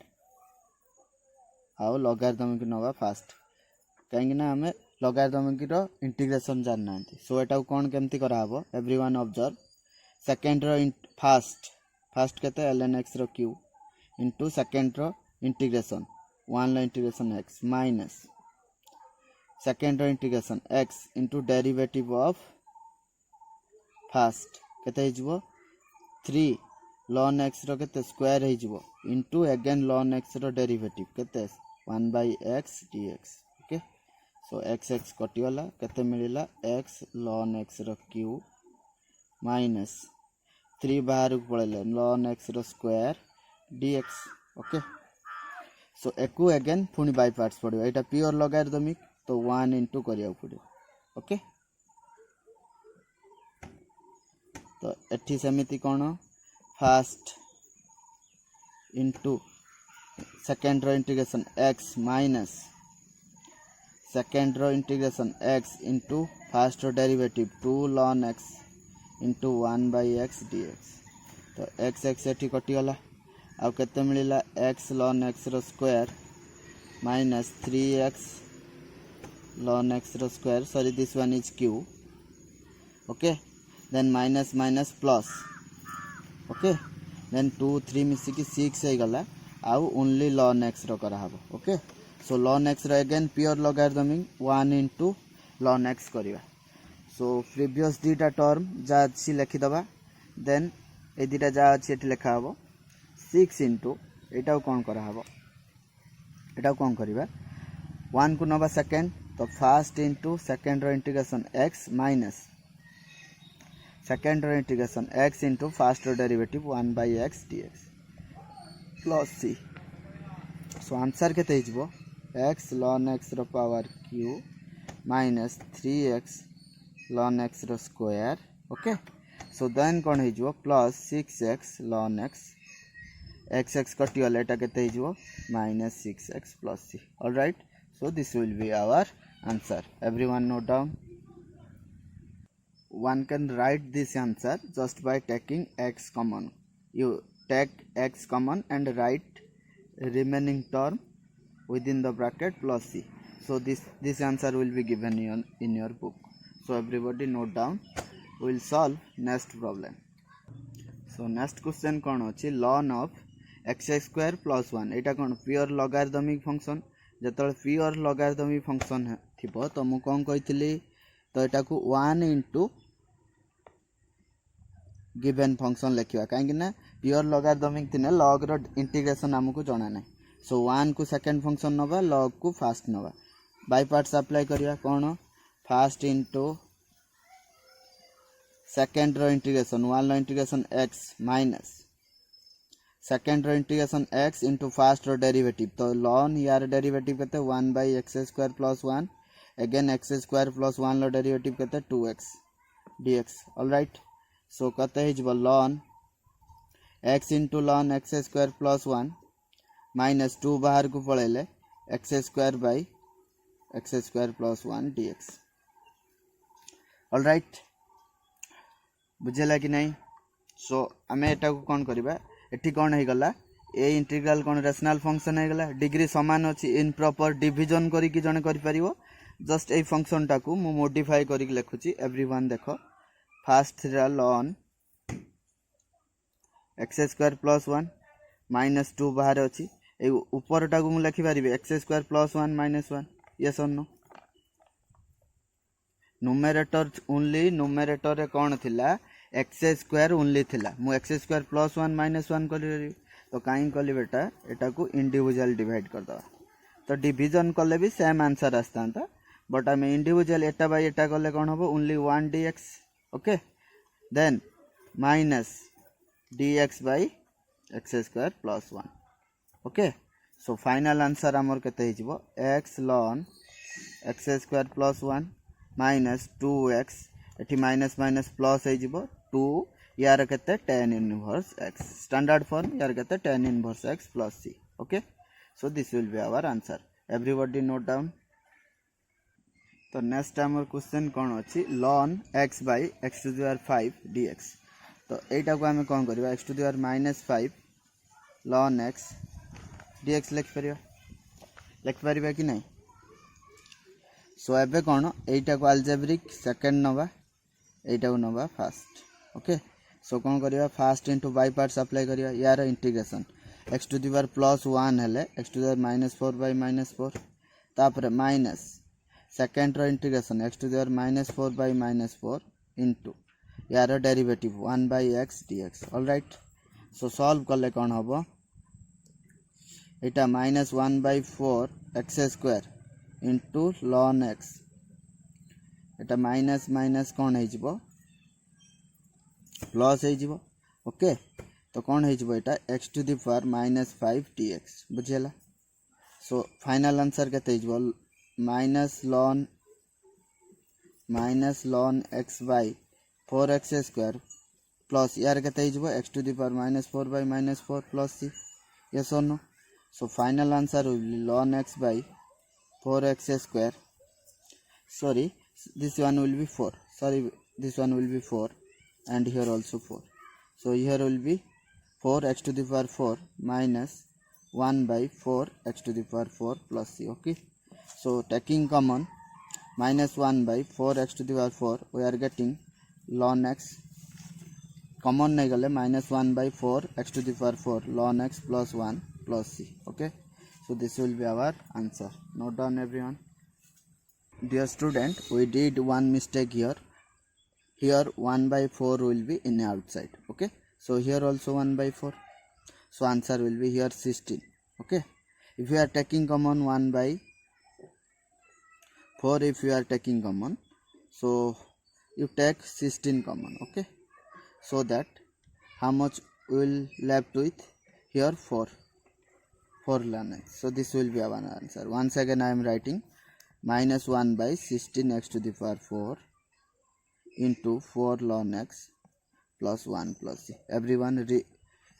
आउ लॉगरिथमिक नवा फास्ट कहीं आम लॉगरिथमिक रो इंटीग्रेशन जानना. सो एटा कौन केमती कराहब एवरीवन ऑब्जर्व. सेकेंड रो फास्ट केते ln x रो q इंटू सेकेंड रो इंटीग्रेशन 1 लो इंटीग्रेशन x माइनस सेकेंड रो integration x into derivative of first केते हिजबो 3 ln x रो केते स्क्वायर हिजबो इंटू अगेन ln x रो डेरिवेटिव केते 1/x dx. Okay, so x कटिगला केते मिलिला x ln x रो q माइनस 3 बाहर को पळेले ln x रो स्क्वायर dx. ओके, सो एकु अगेन पुनी by parts पड़िबो. Etah pure logarithmic तो 1 इंटू करिया पड़िबो. ओके, तो एठी समिति कोन फास्ट इंटू सेकेंड रो इंटीग्रेशन x माइनस सेकेंड रो इंटीग्रेशन x इंटू फास्ट रो derivative 2 ln x into 1/x dx. तो x एठी कटिगला आउ केते मिलिला x ln x रो square minus 3x ln x रो square. Sorry, this one is q. Okay, then minus minus plus. Okay, then 2 3 मिसिकी 6 हो गला आउ ओनली ln x रो करा हबो. ओके, सो ln x रो again pure logarithmic 1 into ln x करिवा. सो प्रीवियस दीटा टर्म जा अछि लिखि दबा. देन ए दीटा जा अछि एठी लिखा हबो 6 इंटू एटा कोन करा हबो एटा कोन करिवा 1 को नबा सेकेंड तो फास्ट इंटू सेकेंड रो इंटीग्रेशन x माइनस सेकेंड रो इंटीग्रेशन x इंटू फास्ट रो derivative 1/x dx plus c. So answer केते हिजबो x ln x रो power q minus 3x ln x रो स्क्वायर. ओके, सो देन कोन हिजबो प्लस 6x ln x कटि गले एटा केते हिजबो minus 6x plus c. Alright, so this will be our answer. Everyone note down. One can write this answer just by taking x common. You take x common and write remaining term within the bracket plus c. So this answer will be given in your book. So everybody note down. We will solve next problem. So next question कौन अच्छी ln of x square plus 1. एटा कौन प्योर लॉगरिथमिक फंक्शन. जतले प्योर लॉगरिथमिक फंक्शन थिबो तो मु कौन कहितली तो एटा को 1 इंटू गिवन फंक्शन लिखा कहीं प्योर लॉगरिथमिक थिने लॉग रो इंटीग्रेशन हमको जाना ना. सो 1 को सेकेंड फंक्शन नवा लॉग को फास्ट नवा. बाय पार्ट्स अप्लाई करिया कौन फास्ट इंटू सेकेंड रो इंटीग्रेशन 1 रो इंटीग्रेशन x माइनस सेकेंड रो इंटीग्रेशन x इंटू फास्ट रो डेरिवेटिव तो ln यार डेरिवेटिव केते 1/x square plus 1 again x square plus 1 रो डेरिवेटिव केते 2x dx. ऑलराइट, सो कते हिजबो ln x into ln x square plus 1 minus 2 बाहर को पळेले x square bye x square plus 1 dx. Alright, बुझेला कि नहीं. सो आमे एटा को कोन करबा एठी कोन हे गला ए इंटीग्रल कोन रेशनल फंक्शन हे गला. डिग्री समान अछि इन प्रॉपर डिवीजन करी कि जने करि परिवो. जस्ट ए फंक्शन टाकू मु मॉडिफाई करी लिखुची. एवरीवन देखो फास्ट थिरा ln x square plus 1 minus 2 बाहर अछि ए ऊपर टाकू मु लिखि परिबे x square plus 1 minus 1. Yes और नो. नुमेरेटर ओनली नुमेरेटर रे कोन थिला x स्क्वायर ओनली थिला. मु x स्क्वायर प्लस 1 माइनस 1 करी तो काई कली बेटा एटा को इंडिविजुअल डिवाइड कर दवा तो डिवीजन कले भी सेम आंसर आस्ता. बट आम इंडिविजुअल एटा बाय एटा कले कौन हम only 1 dx okay then minus dx by x square plus 1 okay so final answer आमर केते हिजबो x ln x square plus 1 minus 2x एटी माइनस माइनस प्लस हो 2 यार केते tan inverse x standard form यार केते tan inverse x plus c okay so this will be our answer everybody note down तो नेक्स्ट आमर क्वेश्चन कौन अच्छी ln x by x to the power 5 dx तो एटा को आम कौन करबा x to the power minus 5 ln x dx लिख परिबा कि नहीं सो एबे कौन एटा को अल्जेब्रिक सेकंड नवा एटा को नवा फर्स्ट ओके सो कौन करबा first into by parts apply करबा यार integration x to the power plus 1 हेले x to the power minus 4 by minus 4 तापर माइनस सेकेंड रो integration x to the power minus 4 by minus 4 into यार derivative 1 by x dx alright so solve करले कौन हबो एटा minus 1 by 4 x square into ln x एटा माइनस माइनस कौन है जिवो प्लस है जिवो ओके तो कौन है जिवो एटा x to the power minus 5 dx बुझियला सो फाइनल आंसर केते जिवो minus ln x by 4x square plus यार केते जिवो x to the power minus 4 by minus 4 plus c yes और no so final answer will be ln x by 4x square sorry this one will be 4 sorry this one will be 4 and here also 4 so here will be 4x to the power 4 minus 1 by 4x to the power 4 plus c okay so taking common minus 1 by 4x to the power 4 we are getting ln x common नहीं गले minus 1 by 4x to the power 4 ln x plus 1 plus c okay so this will be our answer note down everyone dear student we did one mistake here 1 by 4 will be in outside okay so here also 1 by 4 so answer will be here 16 okay if you are taking common 1 by 4 if you are taking common so you take 16 common okay so that how much will left with here 4 ln x so this will be our answer once again I am writing minus 1 by 16 x to the power 4 into 4 ln x plus 1 plus c everyone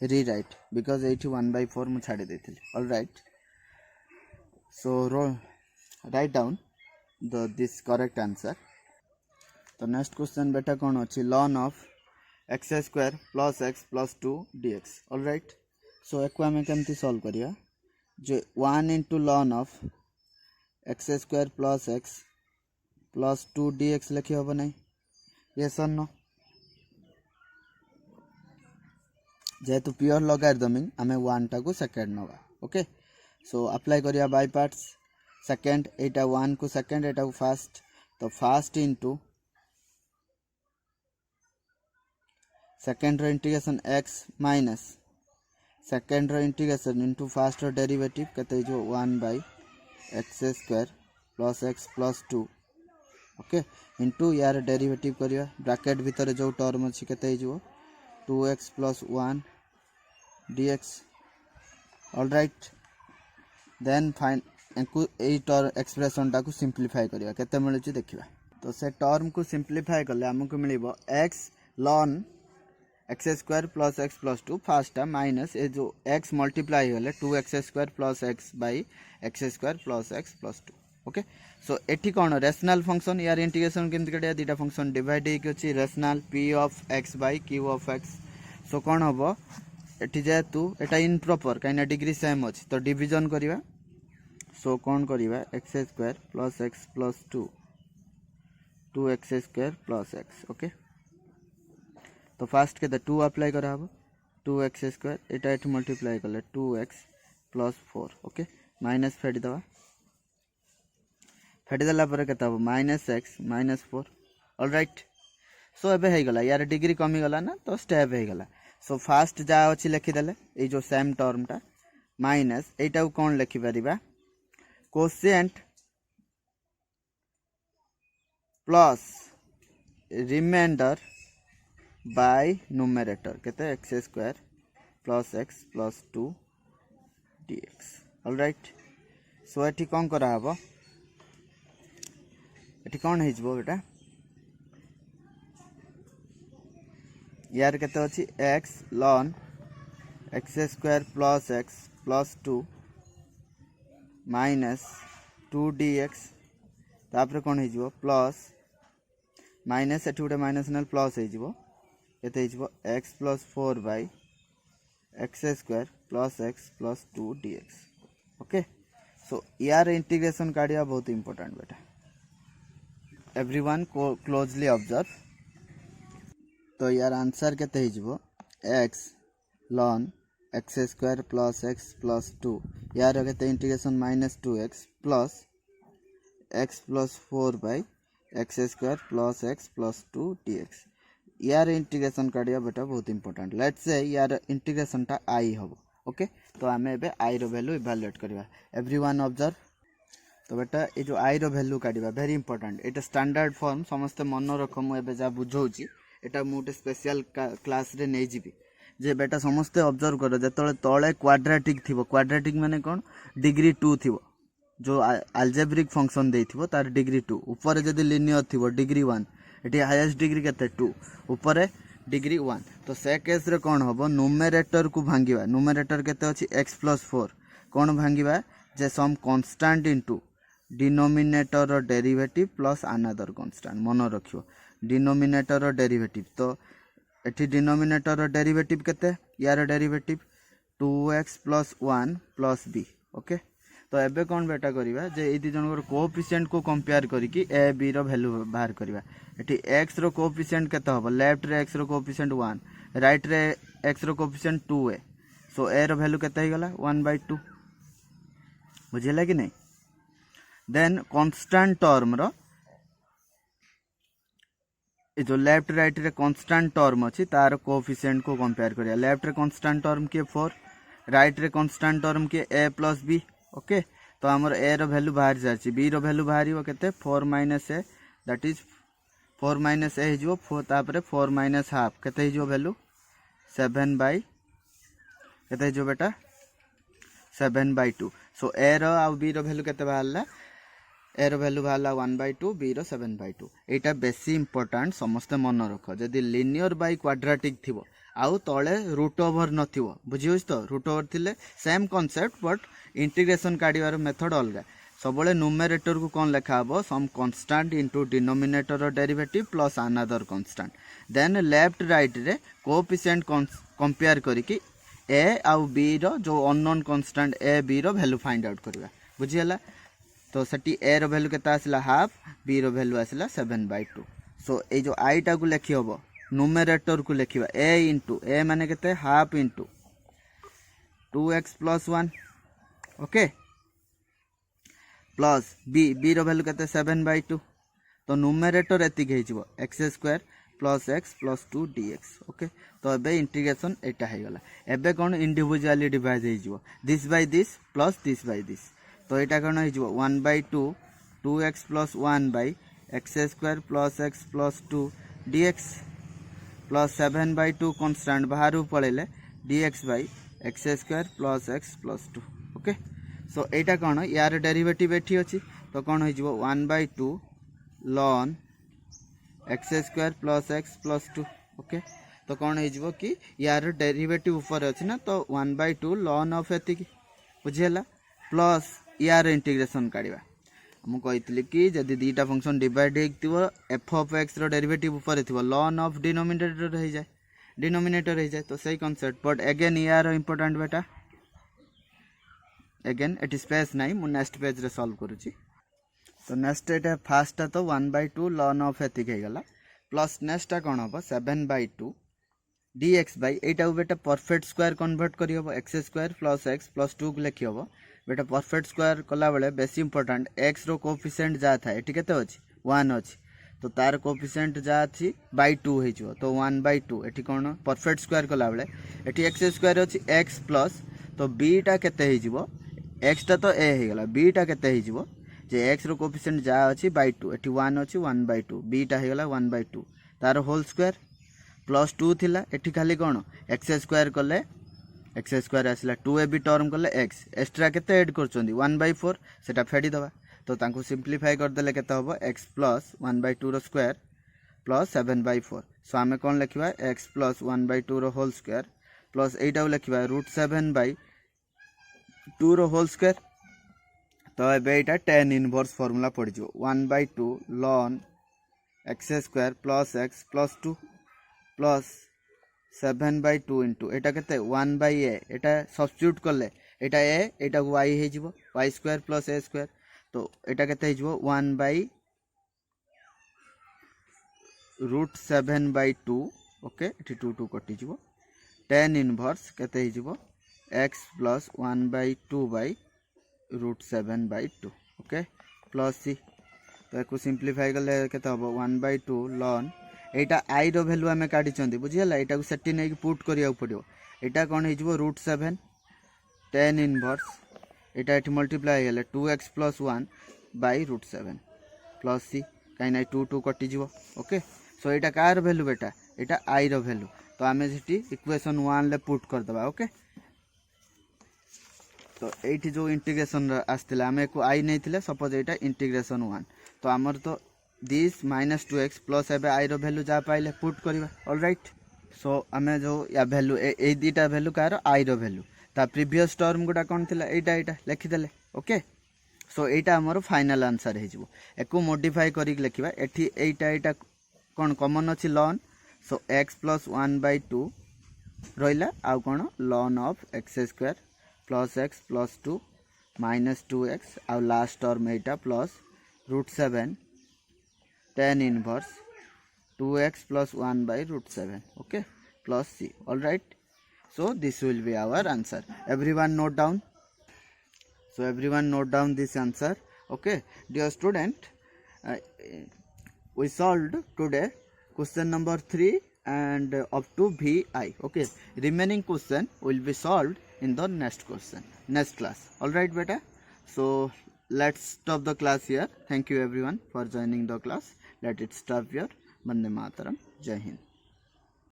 rewrite because 81 by 4 mu chhadi deithili all right so write down this correct answer तो नेक्स्ट क्वेश्चन बेटा कौन अच्छी ln of x square plus x plus 2 dx all right so एको आमे केमती सॉल्व करिया जो 1 into ln of x square plus x plus 2 dx लिखी होबो नहीं yes or no जेहेतु प्योर लॉगरिथमिक आमे 1 टा को सेकंड नवा ओके सो अप्लाई करिया बाय पार्ट्स सेकंड एटा 1 को सेकंड एटा को फर्स्ट तो फर्स्ट इनटू सेकंड रो इंटीग्रेशन x माइनस सेकंड रो इंटीग्रेशन इनटू फर्स्ट रो डेरिवेटिव केते जो 1 by x square plus x plus 2 okay into यार डेरिवेटिव करिया ब्रैकेट भीतर जो टर्म अछि केते जो 2x plus 1 dx all right then find ए एक्सप्रेशन टा को सिंप्लीफाई करिया केते मिलुची देखिबा तो से टर्म को सिंप्लीफाई करले हमको मिलिबो x ln x square plus x plus 2 first minus ए जो x मल्टीप्लाई होले 2x square plus x by x square plus x plus 2 okay so एठी कोन रेशनल फंक्शन यार इंटीग्रेशन केमति कटिया दीटा फंक्शन डिवाइड हे कि rational p of x by q of x so कोन हबो एठी जेतु एटा इम्प्रॉपर काइना डिग्री सेम अछि तो डिवीजन करिवा सो कोन करिवा x square plus x plus 2 2x square plus x okay तो फर्स्ट के 2 अप्लाई करा हबो 2x स्क्वायर एटा एठी मल्टीप्लाई करले 2x प्लस 4 ओके माइनस फेडी दवा फेडी दला पर केता हबो minus x minus 4 all right सो एबे हे गला यार डिग्री कमी गला ना तो स्टेप हे गला सो फर्स्ट जा अछि लिखि देले ए जो सेम टर्म टा माइनस एटा को कोन लिखि परिबा quotient plus reminder by numerator केते x square plus x plus 2 dx alright. So एठी कौन करा हबो एठी कौन हे जबो बेटा यार केते अछि x ln x square plus 2 minus 2 dx तापर कौन हे जबो प्लस माइनस एठी उडे माइनस नल प्लस हे जबो केते हे जबो x plus 4 by x square plus x plus 2 dx okay. So यार इंटीग्रेशन काढ़िया बहुत इंपोर्टेंट बेटा एवरीवन को क्लोजली ऑब्जर्व। तो यार आंसर केते हे जबो x ln x square plus 2 यार केते integration minus 2x plus 4 by x square plus x plus 2 dx यार इंटीग्रेशन काढ़िया बेटा बहुत इंपोर्टेंट। लेट्स से यार इंटीग्रेशन टा आई हबो ओके। तो आमे एबे आई रो वैल्यू इवैल्यूएट करबा एवरीवन ऑब्जर्व। तो बेटा ये जो आई रो वैल्यू काढ़िबा वेरी इंपोर्टेंट एटा स्टैंडर्ड फॉर्म समस्त मन रख मु एबे जा बुझौची एटा मु गोटे स्पेशल क्लास रे नै जिबी जे बेटा समस्त ऑब्जर्व करो जेतले तळे क्वाड्रेटिक थिबो क्वाड्रेटिक माने कोन डिग्री 2 थिबो जो अलजेब्रिक फंक्शन देथिबो तार डिग्री 2 ऊपर जदी लिनियर थिबो डिग्री 1 एटी हाईएस्ट डिग्री केते 2 ऊपर डिग्री 1 तो से केस रे कोन हबो न्यूमरेटर को भांगीबा न्यूमरेटर केते अछि x प्लस 4 कोन भांगीबा जे some constant into denominator derivative plus another constant मन रखियो डिनोमिनेटर डेरिवेटिव तो एठी डिनोमिनेटर डेरिवेटिव केते यार derivative 2x plus 1 plus b okay. तो एबे कौन बेटा करिबा जे ए दि जनकर कोएफिशिएंट को कंपेयर करिकि a b रो वैल्यू बाहर करिबा एठी x रो कोएफिशिएंट केते हबो लेफ्ट रे x रो कोएफिशिएंट 1 राइट रे x रो कोएफिशिएंट 2a सो a रो वैल्यू केते हिगला 1/2 बुझिला कि नहीं। देन कांस्टेंट टर्म रो ए जो लेफ्ट राइट रे कांस्टेंट टर्म अछि तार कोएफिशिएंट को कंपेयर करिया लेफ्ट रे कांस्टेंट टर्म के 4 राइट रे कांस्टेंट टर्म के a प्लस b ओके। तो हमर a रो वैल्यू बाहर जाछि b रो वैल्यू बाहरिबो केते 4 minus a that is 4 minus a हिजो 4 तापरे 4 माइनस हाफ केते हिजो वैल्यू 7 बाय केते हिजो बेटा 7/2 सो a रो आ b रो वैल्यू केते बाहरला a रो वैल्यू बाहरला 1/2 b रो 7/2 एटा बेसी इंपोर्टेंट समस्त मन रख जदी लिनियर बाय क्वाड्रेटिक थिबो आउ तळे रूट ओवर नथिबो बुझियोस तो रूट ओवर थिले सेम कांसेप्ट बट इंटीग्रेशन काढिवार मेथड अलगा सबले न्यूमरेटर को कोन लेखा हबो some constant into denominator derivative plus another constant then left right रे कोएफिशिएंट कंपेयर करिकि a आउ b रो जो अननोन कांस्टेंट a b रो वैल्यू फाइंड आउट करबा बुझियला। तो सटी a रो वैल्यू केता आसला हाफ b रो वैल्यू आसला 7/2 सो ए जो i टा को लेखि हबो न्यूमरेटर को लेखिबा a इनटू a माने केते half into 2x plus 1 okay plus b रो वैल्यू केते 7/2 तो न्यूमरेटर एतिक हेजिबो x square plus x plus 2 dx okay. तो एबे इंटीग्रेशन एटा हे गला एबे कोन इंडिविजुअली डिवाइड हेजिबो this by this plus this by this तो एटा कोन हेजिबो 1/2 2x plus 1 by x square plus x plus 2 dx plus 7/2 constant बाहर पळेले dx by x square plus x plus 2 okay. So एटा कोन यार डेरिवेटिव एठी अछि तो कोन हेजिबो 1/2 ln x square plus x plus 2 okay. तो कौन हो कि यार डेरिवेटिव ऊपर अच्छी ना तो 1/2 ln ऑफ एतिक बुझेला प्लस यार इंटीग्रेशन काढ़ा मुझे कही कि जदि दीटा फंक्शन डिवाइड हो एफ ऑफ एक्स रो डेरिवेटिव ऊपर थी ln ऑफ डिनोमिनेटर हो जाए तो सही कॉन्सेप्ट बट अगेन यार इंपोर्टेंट बेटा अगेन एटी स्पेस नहीं मु नेक्स्ट पेज रे सॉल्व करूची। तो नेक्स्ट एटा फास्ट तो 1/2 ln ऑफ एतिक हे गला प्लस नेक्स्ट कौन हम 7/2 dx बाई एटा बेटा परफेक्ट स्क्वायर कन्वर्ट करी हम x स्क्वायर प्लस 2 को लिखि हम बेटा परफेक्ट स्क्वायर कला बेले बेसी इंपोर्टेंट x रो कोएफिशिएंट जा था एटी केते अछि 1 अछि तो तार कोएफिशिएंट जा अछि बाय 2 हे जो तो 1/2 एटी कोन परफेक्ट स्क्वायर कला बेले एटी x स्क्वायर अछि x प्लस तो b टा केते हे जिवो x टा तो a हे गला b टा केते हे जिवो जे एक्स रो कोफिशिएंट जहाँ अच्छी बाई टू एटी 1 अच्छी 1/2 बीटा हो गला 1/2 तार होल स्क्वायर प्लस 2 थिला एटी खाली कौन एक्स स्क्वायर कले एक्स स्क्वायर आसला 2ab टर्म कले एक्स एक्स्ट्रा केते ऐड करछोंदी 1/4 सेटा फेडी दबा तो तांको सिंप्लीफाई कर देले केते हबो x प्लस 1/2 रो स्क्वायर प्लस 7/4 सो आमे कोन लिखिबा x प्लस 1/2 रो होल स्क्वायर प्लस एटा लिखिबा √7/2 रो होल स्क्वायर तो एबे एटा tan इनवर्स फार्मूला पड़ जो 1/2 ln x square plus x plus 2 plus 7/2 into एटा केते 1/a एटा सब्स्टिट्यूट करले एटा a एटा y हे जिवो y square plus a square तो एटा केते हे जिवो 1/√7/2 ओके एटी 2 2 कटि जिवो tan इनवर्स केते हे जिवो x plus 1/2/√7/2 okay plus c तो एको सिंप्लीफाई करले केते हबो 1/2 ln एटा आई रो वैल्यू आमे काढी चंदी बुझियला एटा को सेटी नै पुट करिया पड़ियो एटा कोन हे जिवो √7 tan इनवर्स एटा एठी मल्टीप्लाई हेले 2x + 1/√7 प्लस c काई नै 2 2 कटि जिवो ओके सो एटा कार वैल्यू बेटा एटा आई रो वैल्यू तो आमे सेठी इक्वेशन 1 ले पुट कर दबा ओके तो एठी जो इंटीग्रेशन आस्तिला आमे को आई नै थिले सपोज एटा इंटीग्रेशन 1 तो हमर तो दिस -2x प्लस एबे आई रो वैल्यू जा पाइले पुट करबा ऑलराइट सो आमे जो या वैल्यू ए दीटा वैल्यू कार आई रो वैल्यू ता प्रीवियस टर्म गुडा कोन थिला एटा लिखि देले ओके सो एटा हमर फाइनल आंसर हे जिवो एको मॉडिफाई करी लिखिबा एठी एटा कोन कॉमन अछि ln सो x + 1/2 रहिला आ कोन ln of x square plus x plus 2 minus 2x आ लास्ट टर्म एटा plus √7 tan inverse 2x + 1/√7 okay plus c all right so this will be our answer everyone note down so everyone note down this answer okay dear student we solved today question number 3 and up to vi okay remaining question will be solved in the next class all right beta so let's stop the class here thank you everyone for joining the class let it stop here Vande Mataram Jai Hind